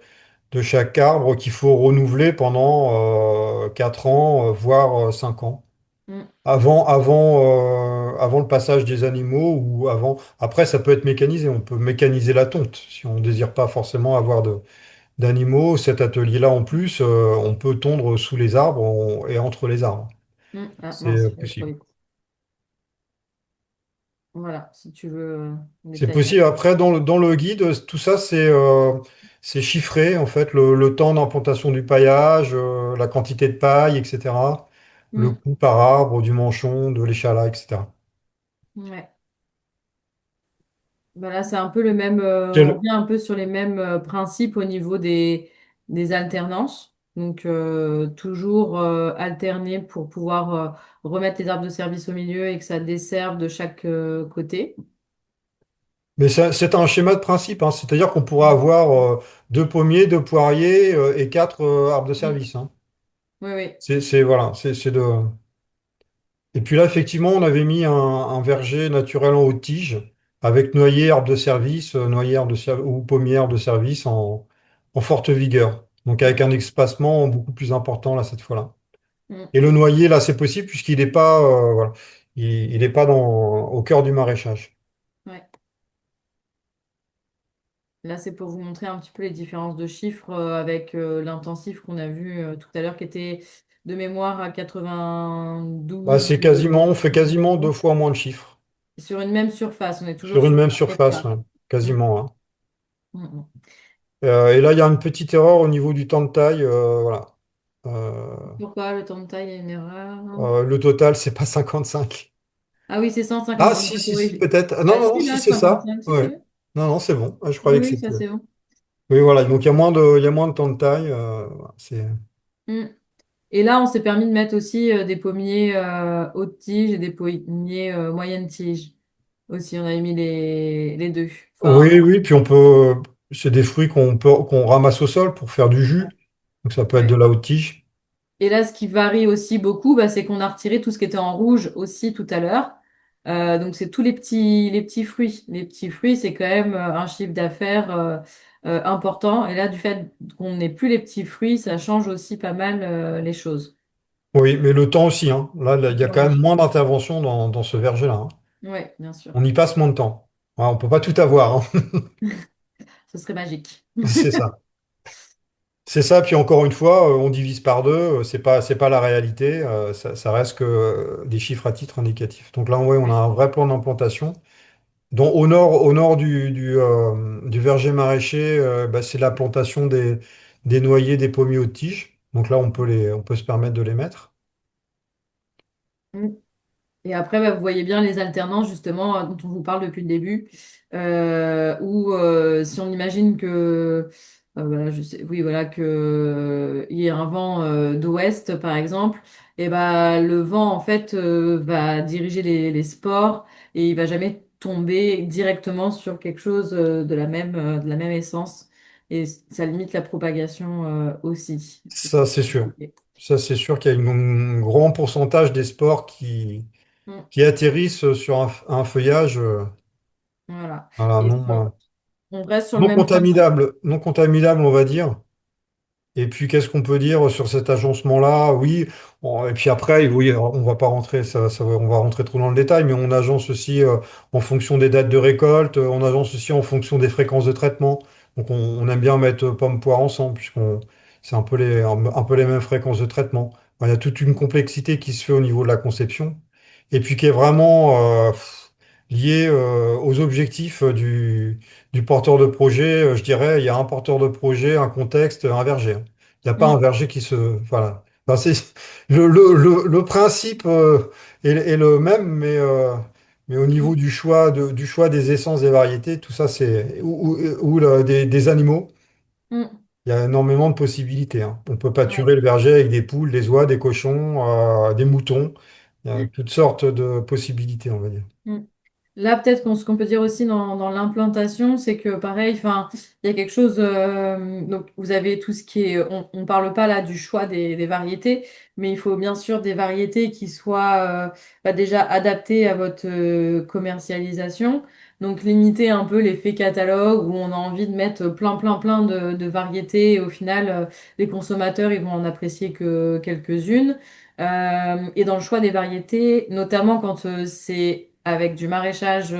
chaque arbre qu'il faut renouveler pendant 4 ans, voire 5 ans. Mm, Avant le passage des animaux ou avant. Après, ça peut être mécanisé. On peut mécaniser la tonte. Si on ne désire pas forcément avoir d'animaux, cet atelier-là en plus, on peut tondre sous les arbres et entre les arbres. Ah, C'est mince, je vais trop possible. vite. Voilà, si tu veux C'est détailler. possible. Après, dans le guide, tout ça, c'est chiffré, en fait, le temps d'implantation du paillage, la quantité de paille, etc. Le Mm, coût par arbre, du manchon, de l'échalas, etc. ouais. Là, c'est un peu le même, on Quel- revient un peu sur les mêmes principes au niveau des alternances. Donc, toujours alterner pour pouvoir remettre les arbres de service au milieu et que ça desserve de chaque côté. Mais c'est un schéma de principe, hein. C'est-à-dire qu'on pourra avoir deux pommiers, deux poiriers et quatre arbres de Mm. service, hein. Oui, oui. Voilà, c'est de. Et puis là, effectivement, on avait mis un verger naturel en haute tige avec noyer, arbre de service, ou pommier, arbre de service en forte vigueur. Donc avec un espacement beaucoup plus important là cette fois-là. Mm. Et le noyer, là, c'est possible puisqu'il n'est pas, voilà, il est pas au cœur du maraîchage. Ouais. Là, c'est pour vous montrer un petit peu les différences de chiffres avec l'intensif qu'on a vu tout à l'heure, qui était de mémoire à Bah, 92 on fait quasiment 2 fois moins de chiffres sur une même surface. On est toujours sur une sur même un surface, hectare. ouais, Mm, quasiment, hein. mm, mm. Et là, il y a une petite erreur au niveau du temps de taille, voilà. Euh, Pourquoi le temps de taille, il y a une erreur? le total, c'est pas 55. Ah oui, c'est 150, Ah, on si, va si, si, corriger. peut-être. Ah, non, Ah non, non, si, si, là, c'est ça. 55, si, Ouais. si. Non, non, c'est bon. Ah, je croyais Oui, que oui, c'était. ça c'est bon. Oui, voilà. Donc, il y a moins de temps de taille. Voilà, Mm. Et là, on s'est permis de mettre aussi des pommiers haute tige et des pommiers moyenne tige. Aussi, on a mis les deux. Enfin, Oui, oui. Puis, on peut. C'est des fruits qu'on ramasse au sol pour faire du jus. Donc, ça peut être de ouais. la haute tige. Et là, ce qui varie aussi beaucoup, bah, c'est qu'on a retiré tout ce qui était en rouge aussi tout à l'heure. Donc, c'est tous les petits fruits. Les petits fruits, c'est quand même un chiffre d'affaires important. Et là, du fait qu'on n'ait plus les petits fruits, ça change aussi pas mal les choses. Oui, mais le temps aussi, hein. Là, il y a quand même Oui, moins d'intervention dans ce verger-là, hein. ouais, bien sûr. On y passe moins de temps. Ouais, on peut pas tout avoir, hein. Ce serait magique. C'est ça. C'est ça, puis encore une fois, on divise par deux, c'est pas la réalité, ça reste que des chiffres à titre indicatif. Donc là, ouais, on a Ouais. un vrai plan d'implantation. Donc au nord du verger maraîcher, bah, c'est la plantation des noyers, des pommiers aux tiges. Donc là, on peut se permettre de les mettre. Mm. Et après, bah, vous voyez bien les alternances, justement, dont on vous parle depuis le début, où si on imagine que, voilà, oui, voilà, que, il y a un vent d'ouest, par exemple, et bah, le vent, en fait, va diriger les spores et il va jamais tomber directement sur quelque chose de la même essence. Et ça limite la propagation aussi. C'est Ça, c'est sûr. compliqué. Ça, c'est sûr qu'il y a un grand pourcentage des spores Mm. qui atterrissent sur un feuillage, Voilà. voilà, Et non, on reste sur le non même principe. contaminable, non contaminable, on va dire. Et puis, qu'est-ce qu'on peut dire sur cet agencement-là? Oui, bon, et puis après, oui, alors, on va pas rentrer, on va rentrer trop dans le détail, mais on agence aussi en fonction des dates de récolte, on agence aussi en fonction des fréquences de traitement. Donc, on aime bien mettre pomme-poire ensemble, c'est un peu les mêmes fréquences de traitement. Enfin, il y a toute une complexité qui se fait au niveau de la conception, et puis qui est vraiment liée aux objectifs du porteur de projet. Je dirais, il y a un porteur de projet, un contexte, un verger. Il n'y a pas un Mm. verger qui se... Voilà. Enfin, le principe est le même, mais au niveau du choix des essences des variétés, tout ça, ou des animaux, Mm. il y a énormément de possibilités, hein. On peut Ouais. pâturer le verger avec des poules, des oies, des cochons, des moutons. Il y a toutes sortes de possibilités, on va dire. Mm. Là, peut-être ce qu'on peut dire aussi dans l'implantation, c'est que pareil, enfin, il y a quelque chose. Donc, vous avez tout ce qui est. On parle pas là du choix des variétés, mais il faut bien sûr des variétés qui soient bah, déjà adaptées à votre commercialisation. Donc, limiter un peu l'effet catalogue où on a envie de mettre plein de variétés et au final, les consommateurs, ils vont en apprécier que quelques-unes. Et dans le choix des variétés, notamment quand c'est avec du maraîchage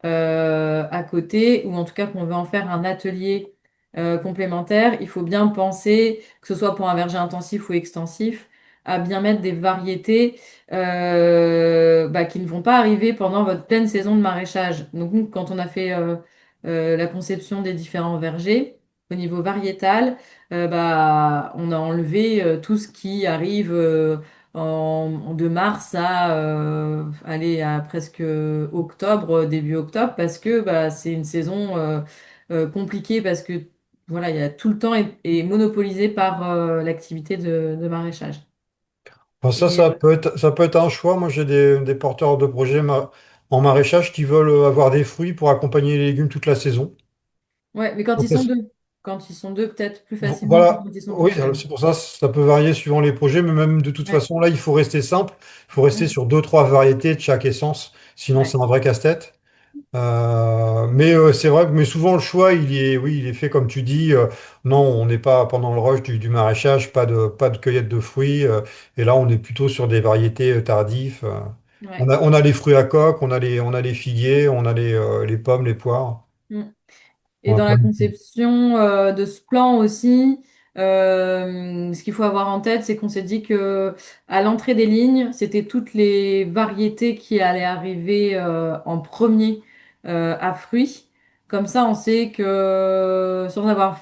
à côté, ou en tout cas qu'on veut en faire un atelier complémentaire, il faut bien penser, que ce soit pour un verger intensif ou extensif, à bien mettre des variétés bah, qui ne vont pas arriver pendant votre pleine saison de maraîchage. Donc nous, quand on a fait la conception des différents vergers, au niveau variétal, bah, on a enlevé tout ce qui arrive de mars à, aller à presque octobre, début octobre, parce que bah, c'est une saison compliquée, parce que voilà, il y a tout le temps est monopolisé par l'activité de maraîchage. Enfin, ça, Et, ça peut être un choix. Moi, j'ai des porteurs de projets en maraîchage qui veulent avoir des fruits pour accompagner les légumes toute la saison. ouais, mais quand Donc, ils sont deux, quand ils sont deux, peut-être plus facilement que voilà, quand ils sont tout oui, seuls. c'est pour ça, ça peut varier suivant les projets, mais même de toute Ouais, façon, là, il faut rester simple. Il faut rester mm, sur deux, trois variétés de chaque essence, sinon c'est ouais, un vrai casse-tête. Mais c'est vrai, mais souvent le choix, oui, il est fait comme tu dis. Non, on n'est pas pendant le rush du maraîchage, pas de cueillette de fruits. Et là, on est plutôt sur des variétés tardives. Ouais. On a les fruits à coque, on a les figuiers, on a les pommes, les poires. Mm. Et On a dans plein la de- conception de ce plan aussi, ce qu'il faut avoir en tête, c'est qu'on s'est dit que à l'entrée des lignes, c'était toutes les variétés qui allaient arriver en premier à fruits. Comme ça, on sait que sans avoir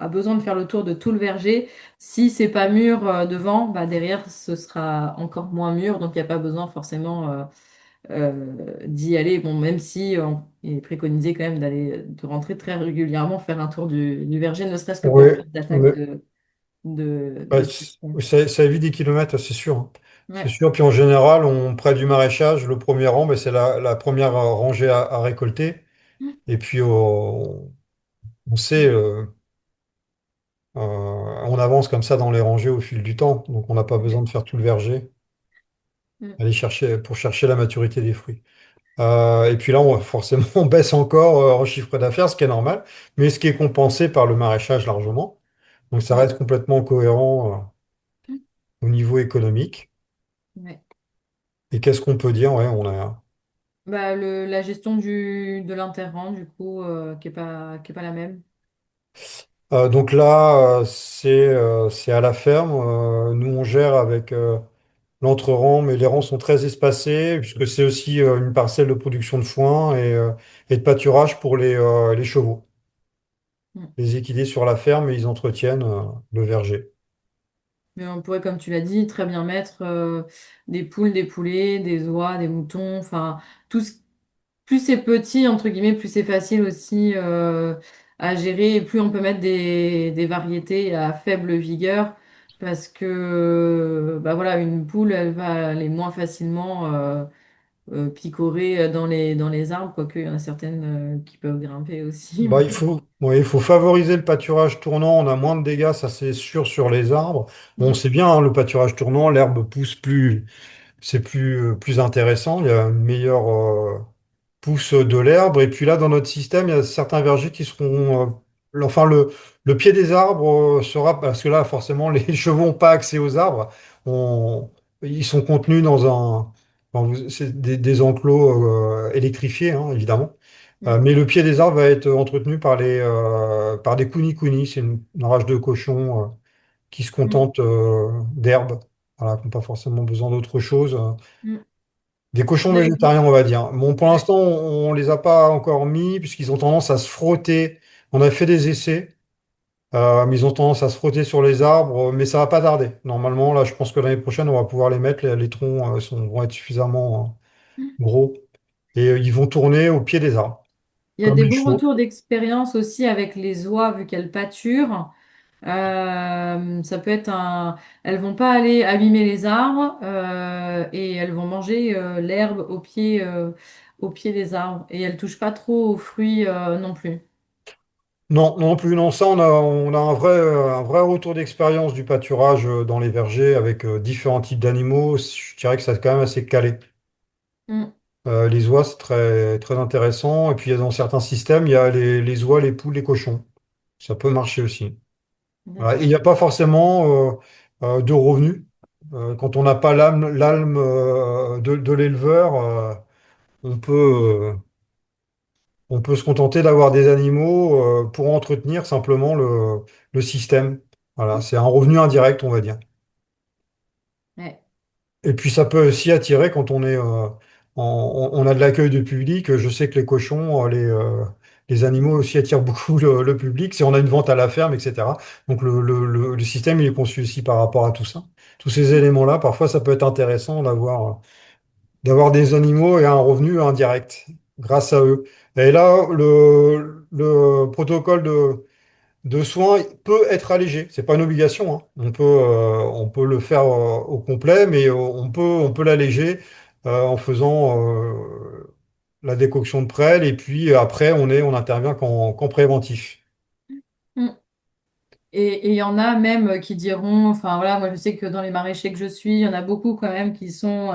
besoin de faire le tour de tout le verger, si c'est pas mûr devant, bah derrière, ce sera encore moins mûr. Donc, il n'y a pas besoin forcément d'y aller. Bon, même si il est préconisé quand même de rentrer très régulièrement, faire un tour du verger, ne serait-ce que pour Oui, pas d'attaque mais de bah, pucerons. ça évite des kilomètres, c'est sûr, hein. C'est Ouais. sûr. Puis en général, près du maraîchage, le premier rang, bah, c'est la première rangée à récolter. Et puis on sait. On avance comme ça dans les rangées au fil du temps, donc on n'a pas besoin Ouais. de faire tout le verger, Mm. pour chercher la maturité des fruits. Et puis là, forcément, on baisse encore en chiffre d'affaires, ce qui est normal, mais ce qui est compensé par le maraîchage largement. Donc ça Ouais. reste complètement cohérent au niveau économique. Ouais. Et qu'est-ce qu'on peut dire? Ouais, Bah, la gestion de l'interrang, du coup, qui est pas la même. donc là, c'est à la ferme. Nous, on gère avec l'entre-rang, mais les rangs sont très espacés, puisque c'est aussi une parcelle de production de foin et de pâturage pour les chevaux. Mm. Les équidés sur la ferme et ils entretiennent le verger. Mais on pourrait, comme tu l'as dit, très bien mettre des poules, des poulets, des oies, des moutons, enfin, tout ce plus c'est petit, entre guillemets, plus c'est facile aussi à gérer et plus on peut mettre des variétés à faible vigueur parce que bah voilà, une poule, elle va aller moins facilement picorer dans les arbres, quoique il y en a certaines qui peuvent grimper aussi. Bah, ouais, il faut favoriser le pâturage tournant. On a moins de dégâts, ça c'est sûr, sur les arbres. Bon, Mm, c'est bien, hein, le pâturage tournant, l'herbe pousse plus, c'est plus intéressant. Il y a une meilleure pousse de l'herbe. Et puis là, dans notre système, il y a certains vergers qui seront. Enfin, le pied des arbres sera. Parce que là, forcément, les chevaux n'ont pas accès aux arbres. On- Ils sont contenus dans c'est des enclos électrifiés, hein, évidemment. mm, Mais le pied des arbres va être entretenu par des kounis-kounis. C'est une rage de cochons qui se mm, contentent d'herbe. Voilà, qui n'ont pas forcément besoin d'autre chose. mm. Des cochons D'accord. végétariens, on va dire. Bon, pour Ouais. l'instant, on les a pas encore mis puisqu'ils ont tendance à se frotter. On a fait des essais, mais ils ont tendance à se frotter sur les arbres, mais ça va pas tarder. Normalement, là, je pense que l'année prochaine, on va pouvoir les mettre. Les troncs vont être suffisamment gros et ils vont tourner au pied des arbres, Il y a comme des les bons chevaux. retours d'expérience aussi avec les oies vu qu'elles pâturent. Ça peut être un. Elles vont pas aller abîmer les arbres et elles vont manger l'herbe au pied des arbres. Et elles touchent pas trop aux fruits non plus. Non, non plus, non. Ça, on a un vrai retour d'expérience du pâturage dans les vergers avec différents types d'animaux. Je dirais que c'est quand même assez calé. Mm, Les oies, c'est très intéressant. Et puis, dans certains systèmes, il y a les oies, les poules, les cochons. Ça peut marcher aussi. Voilà. Et il d'accord. n'y a pas forcément de revenus. Quand on n'a pas l'âme de l'éleveur, on peut se contenter d'avoir des animaux pour entretenir simplement le système. Voilà, c'est un revenu indirect, on va dire. Ouais. Et puis ça peut aussi attirer quand on a de l'accueil de public. Je sais que les cochons, les animaux aussi attirent beaucoup le public. Si on a une vente à la ferme, etc. Donc le système il est conçu aussi par rapport à tout ça. Tous ces éléments-là, parfois ça peut être intéressant d'avoir des animaux et un revenu indirect grâce à eux. Et là, le protocole de soins peut être allégé. C'est pas une obligation, hein. On peut le faire au complet, mais on peut l'alléger en faisant la décoction de prêle et puis après on intervient qu'en préventif. Mm. Et il y en a même qui diront, enfin voilà, moi je sais que dans les maraîchers que je suis, il y en a beaucoup quand même qui sont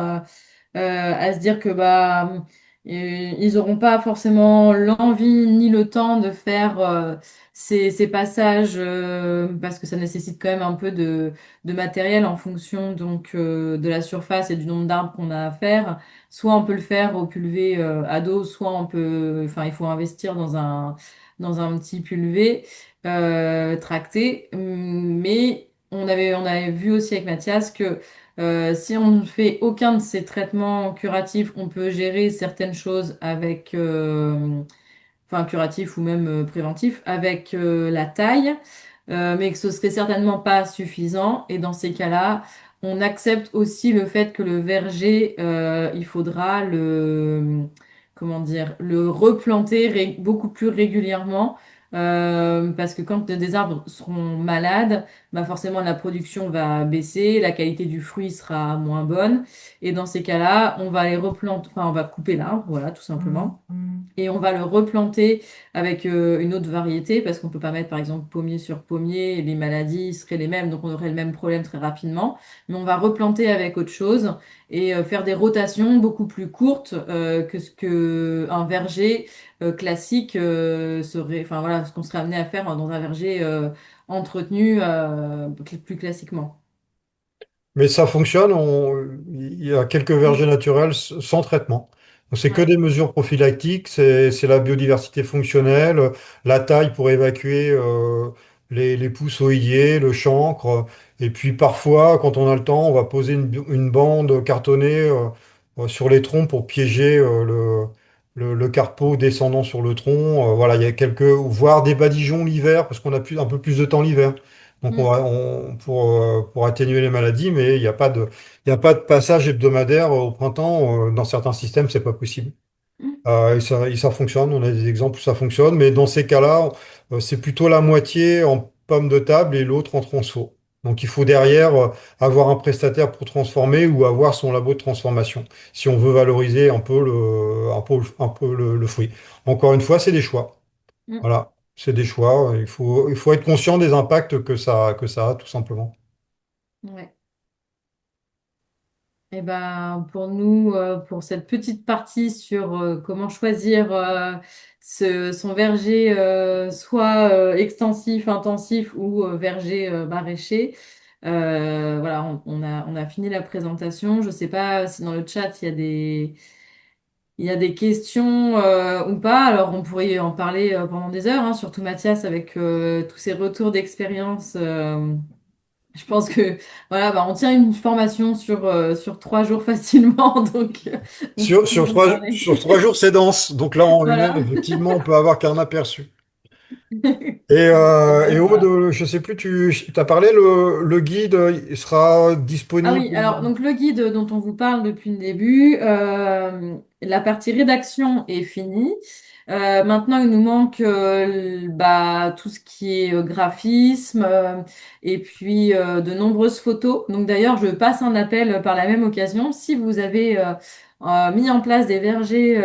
à se dire que bah Et ils n'auront pas forcément l'envie ni le temps de faire ces passages parce que ça nécessite quand même un peu de matériel en fonction donc de la surface et du nombre d'arbres qu'on a à faire. Soit on peut le faire au pulvé à dos, soit on peut, enfin il faut investir dans un petit pulvé tracté. Mais on avait vu aussi avec Mathias que si on ne fait aucun de ces traitements curatifs, on peut gérer certaines choses avec, enfin curatifs ou même préventifs, avec la taille, mais que ce serait certainement pas suffisant. Et dans ces cas-là, on accepte aussi le fait que le verger, il faudra comment dire, le replanter beaucoup plus régulièrement. Parce que quand des arbres seront malades, bah forcément la production va baisser, la qualité du fruit sera moins bonne. Et dans ces cas-là, on va les replanter, enfin on va couper l'arbre, voilà, tout simplement. Et on va le replanter avec une autre variété parce qu'on peut pas mettre par exemple pommier sur pommier, et les maladies seraient les mêmes, donc on aurait le même problème très rapidement. Mais on va replanter avec autre chose et faire des rotations beaucoup plus courtes que ce que un verger classique serait, enfin voilà, ce qu'on serait amené à faire dans un verger entretenu plus classiquement. Mais ça fonctionne, il y a quelques vergers Mm. naturels sans traitement. Donc c'est que Ouais. des mesures prophylactiques, c'est la biodiversité fonctionnelle, la taille pour évacuer les pousses oïdiers, le chancre. Et puis parfois, quand on a le temps, on va poser une bande cartonnée sur les troncs pour piéger le carpeau descendant sur le tronc. Voilà, il y a quelques, voire des badigeons l'hiver, parce qu'on a un peu plus de temps l'hiver. Donc Mm. pour atténuer les maladies, mais il y a pas de passage hebdomadaire au printemps. Dans certains systèmes, c'est pas possible. Mm. Et ça fonctionne, on a des exemples où ça fonctionne, mais dans ces cas-là, c'est plutôt la moitié en pomme de table et l'autre en tronçon. Donc il faut derrière avoir un prestataire pour transformer ou avoir son labo de transformation, si on veut valoriser un peu le fruit. Encore une fois, c'est des choix. Mm. Voilà, c'est des choix. Il faut être conscient des impacts que ça a, tout simplement. Ouais. Eh ben, pour nous, pour cette petite partie sur comment choisir son verger, soit extensif, intensif ou verger maraîcher, voilà, on a fini la présentation. Je ne sais pas si dans le chat il y a des questions ou pas. Alors, on pourrait en parler pendant des heures, hein, surtout Mathias avec tous ses retours d'expérience. Je pense que voilà, bah, on tient une formation sur 3 jours facilement, donc on pourrait en parler. Sur 3 jours, c'est dense. Donc là, en lui-même, Voilà. effectivement, on peut avoir qu'un aperçu. Et Aude, Voilà. je sais plus, tu as parlé, le guide, il sera Ah oui, disponible. alors donc le guide dont on vous parle depuis le début, la partie rédaction est finie. Maintenant, il nous manque bah, tout ce qui est graphisme et puis de nombreuses photos. Donc d'ailleurs, je passe un appel par la même occasion. Si vous avez mis en place des vergers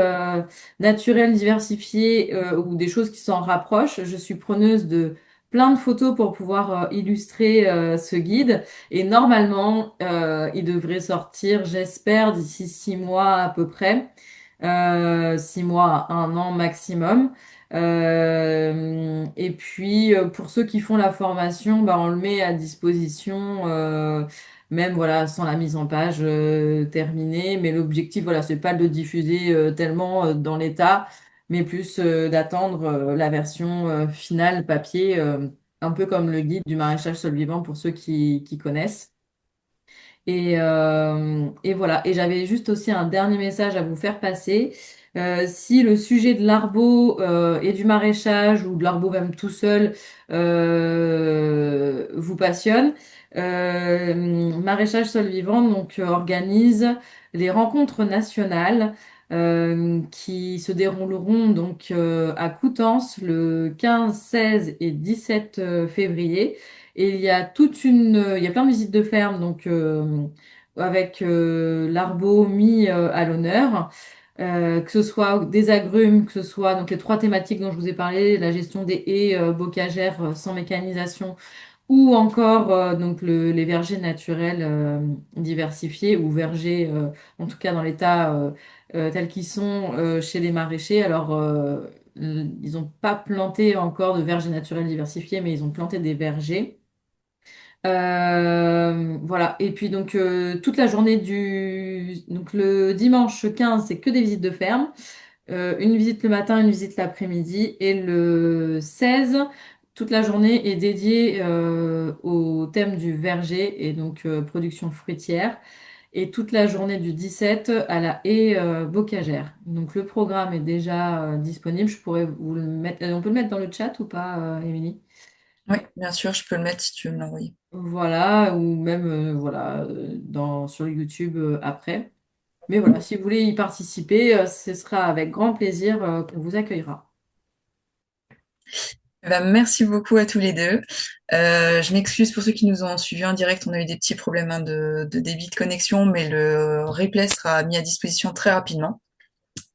naturels diversifiés ou des choses qui s'en rapprochent, je suis preneuse de plein de photos pour pouvoir illustrer ce guide. Et normalement, il devrait sortir, j'espère, d'ici 6 mois à peu près. 6 mois à 1 an maximum. Et puis, pour ceux qui font la formation, bah, on le met à disposition, même voilà, sans la mise en page terminée. Mais l'objectif, voilà, c'est pas de le diffuser tellement dans l'état, mais plus d'attendre la version finale papier, un peu comme le guide du maraîchage sol vivant pour ceux qui connaissent. Et voilà. Et j'avais juste aussi un dernier message à vous faire passer. Si le sujet de l'arbo et du maraîchage ou de l'arbo même tout seul vous passionne, Maraîchage Sol Vivant donc organise les rencontres nationales qui se dérouleront donc à Coutances le 15, 16 et 17 février. Et il y a il y a plein de visites de ferme, donc avec l'arbo mis à l'honneur, que ce soit des agrumes, que ce soit donc les 3 thématiques dont je vous ai parlé, la gestion des haies bocagères sans mécanisation, ou encore donc les vergers naturels diversifiés ou vergers, en tout cas dans l'état tels qu'ils sont chez les maraîchers. Alors, ils n'ont pas planté encore de vergers naturels diversifiés, mais ils ont planté des vergers. Voilà. Et puis donc toute la journée donc le dimanche 15, c'est que des visites de ferme. Une visite le matin, une visite l'après-midi. Et le 16, toute la journée est dédiée au thème du verger et donc production fruitière. Et toute la journée du 17 à la haie bocagère. Donc le programme est déjà disponible. Je pourrais vous le mettre. On peut le mettre dans le chat ou pas, Émilie? Oui, bien sûr, je peux le mettre si tu veux me l'envoyer. Voilà, ou même voilà, sur YouTube après. Mais voilà, si vous voulez y participer, ce sera avec grand plaisir qu'on vous accueillera. Eh ben, merci beaucoup à tous les deux. Je m'excuse pour ceux qui nous ont suivis en direct. On a eu des petits problèmes hein, de débit de connexion, mais le replay sera mis à disposition très rapidement.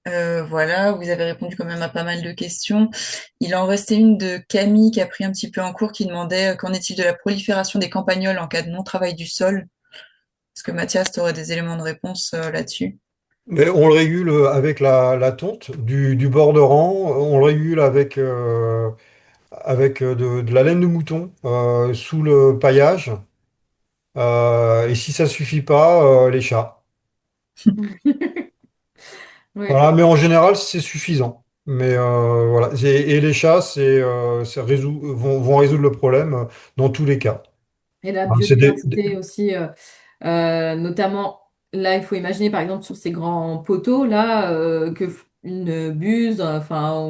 Voilà, vous avez répondu quand même à pas mal de questions. Il en restait une de Camille qui a pris un petit peu en cours qui demandait qu'en est-il de la prolifération des campagnols en cas de non-travail du sol? Est-ce que Mathias, tu aurais des éléments de réponse là-dessus? Mais on le régule avec la tonte du bord de rang, on le régule avec de la laine de mouton sous le paillage. Et si ça suffit pas, les chats. Oui. Voilà, mais en général, c'est suffisant. Mais voilà. Et les chats, vont résoudre le problème dans tous les cas. Et la Hein, c'est biodiversité aussi, notamment là, il faut imaginer par exemple sur ces grands poteaux là une buse, enfin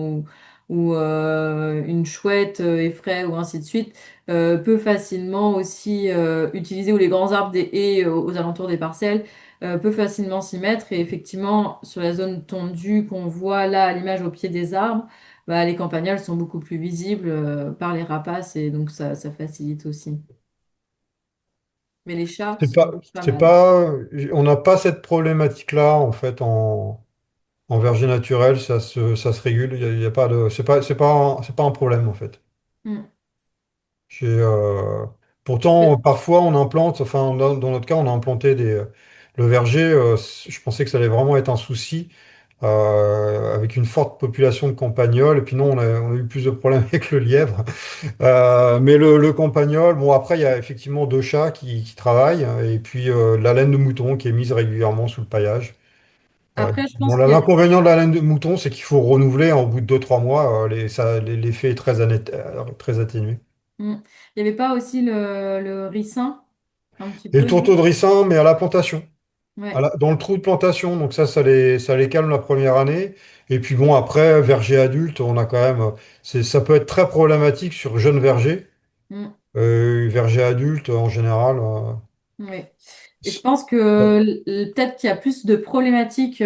ou une chouette effraie ou ainsi de suite peut facilement aussi utiliser ou les grands arbres des haies aux alentours des parcelles peut facilement s'y mettre et effectivement sur la zone tondue qu'on voit là à l'image au pied des arbres, bah, les campagnols sont beaucoup plus visibles par les rapaces et donc ça facilite aussi. Mais les chats c'est pas, sont pas c'est mal. pas, on n'a pas cette problématique-là en fait en verger naturel, ça se régule. Il y a pas de, c'est pas un problème en fait. Mm. J'ai, pourtant, parfois, on implante, enfin, dans notre cas, on a implanté le verger. Je pensais que ça allait vraiment être un souci avec une forte population de campagnols. Et puis non, on a eu plus de problèmes avec le lièvre. Mais le campagnol, bon, après, il y a effectivement deux chats qui travaillent. Et puis la laine de mouton qui est mise régulièrement sous le paillage. Après, je Bon, pense qu'il y a... l'inconvénient de la laine de mouton, c'est qu'il faut renouveler hein, au bout de 2 3 mois. L'effet est très atténué. Mm. Il y avait pas aussi le ricin, un petit Et le peu, tourteau non? de ricin, mais à la plantation. Ouais. Dans le trou de plantation, donc ça les calme la première année. Et puis bon, après, verger adulte, on a quand même. Ça peut être très problématique sur jeunes vergers. Mm. Verger adulte, en général. Oui. Et je C'est- pense que peut-être qu'il y a plus de problématiques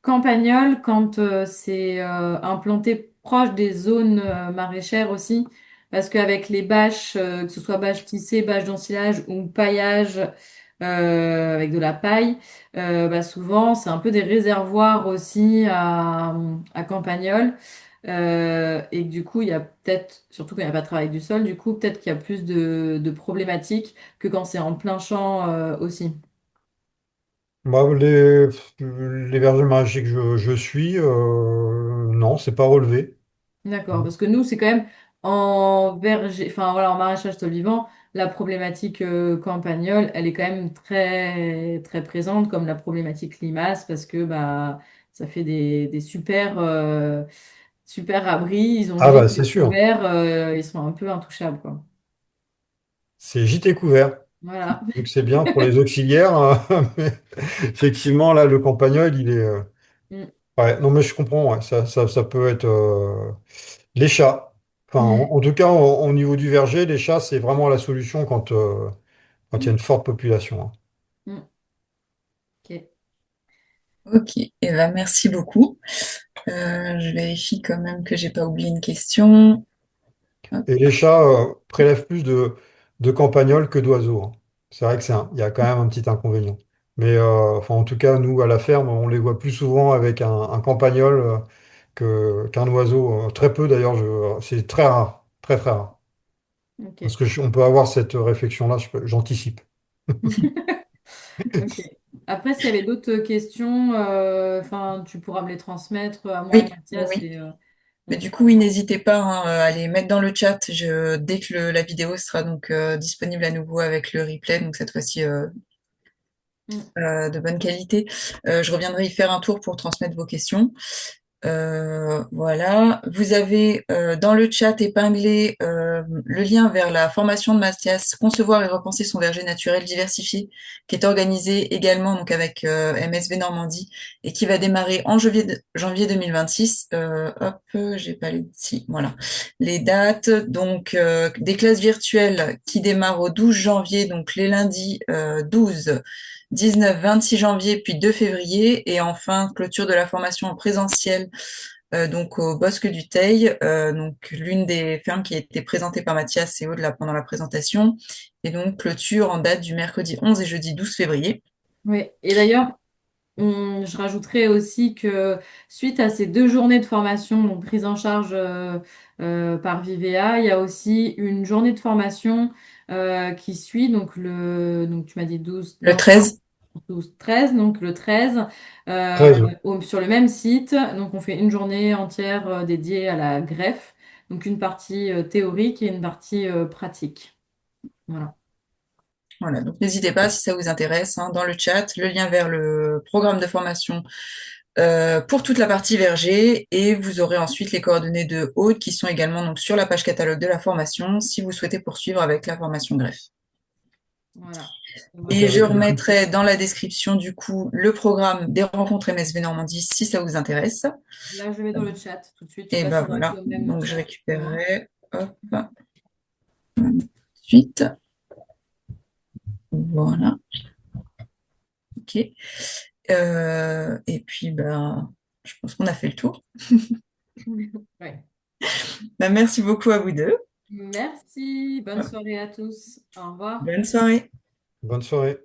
campagnoles quand c'est implanté proche des zones maraîchères aussi. Parce qu'avec les bâches, que ce soit bâches tissées, bâches d'ensilage ou paillage avec de la paille, bah souvent c'est un peu des réservoirs aussi à campagnols. Et que du coup, il y a peut-être, surtout quand il n'y a pas de travail du sol, du coup, peut-être qu'il y a plus de problématiques que quand c'est en plein champ aussi. Bah, les vergers maraîchers que je suis, non, c'est pas relevé. D'accord, parce que nous, c'est quand même en verger, enfin voilà, en maraîchage sol vivant, la problématique campagnole, elle est quand même très très présente, comme la problématique limace, parce que bah ça fait des super super abris, ils ont Ah bah c'est gîte sûr, couvert, ils sont un peu intouchables, quoi. c'est gîte couvert. Voilà. Donc c'est bien pour les auxiliaires. Hein, mais effectivement, là, le campagnol, il est. Mm. Ouais, non, mais je comprends, ouais, ça peut être les chats. Enfin, en tout cas, au niveau du verger, les chats, c'est vraiment la solution quand il y a une forte population. Hein. Mm. Ok. Ok, et ben merci beaucoup. Je vérifie quand même que j'ai pas oublié une question. Hop. Et les chats prélèvent plus de campagnols que d'oiseaux. Hein. C'est vrai que il y a quand même un petit inconvénient. Mais enfin, en tout cas, nous, à la ferme, on les voit plus souvent avec un campagnol qu'un oiseau. Très peu d'ailleurs, c'est très rare, très très rare. Parce Ok. que on peut avoir cette réflexion-là, j'anticipe. Ok. Après, s'il y avait d'autres questions, enfin, tu pourras me les transmettre à moi et Oui, oui, Mathias. oui. Et, Mais on du fera- coup, oui, n'hésitez pas hein, à les mettre dans le chat. Dès que la vidéo sera donc disponible à nouveau avec le replay, donc cette fois-ci Mm. de bonne qualité, je reviendrai y faire un tour pour transmettre vos questions. Voilà. Vous avez dans le chat épinglé le lien vers la formation de Mathias Concevoir et repenser son verger naturel diversifié, qui est organisée également donc avec MSV Normandie et qui va démarrer en janvier 2026. Hop, j'ai pas les si, voilà les dates. Donc des classes virtuelles qui démarrent au 12 janvier, donc les lundis 12. 19, 26 janvier, puis 2 février, et enfin clôture de la formation en présentiel donc au Bosque du Teil, donc l'une des fermes qui a été présentée par Mathias et Aude là, pendant la présentation, et donc clôture en date du mercredi 11 et jeudi 12 février. Oui. Et d'ailleurs, je rajouterais aussi que suite à ces 2 journées de formation, donc prise en charge par Vivea, il y a aussi une journée de formation qui suit, donc tu m'as dit 12 Le non, 13, 12 13 donc le 13 13, oui. sur le même site. Donc on fait une journée entière dédiée à la greffe, donc une partie théorique et une partie pratique. Voilà. voilà, donc n'hésitez pas si ça vous intéresse, hein, dans le chat, le lien vers le programme de formation pour toute la partie verger, et vous aurez ensuite les coordonnées de Aude qui sont également donc sur la page catalogue de la formation si vous souhaitez poursuivre avec la formation greffe. Voilà. Donc Et je avec le remettrai dans la description du coup le programme des rencontres MSV Normandie si ça vous intéresse. Là, je vais dans le chat tout de suite. Je sais Et pas ben si on a accès voilà, au même donc je chat que moi. récupérerai, hop, suite, voilà, ok. Et puis ben, je pense qu'on a fait le tour. Ouais. Ben, merci beaucoup à vous deux. Merci. Bonne soirée à tous. Au revoir. Bonne soirée. bonne soirée.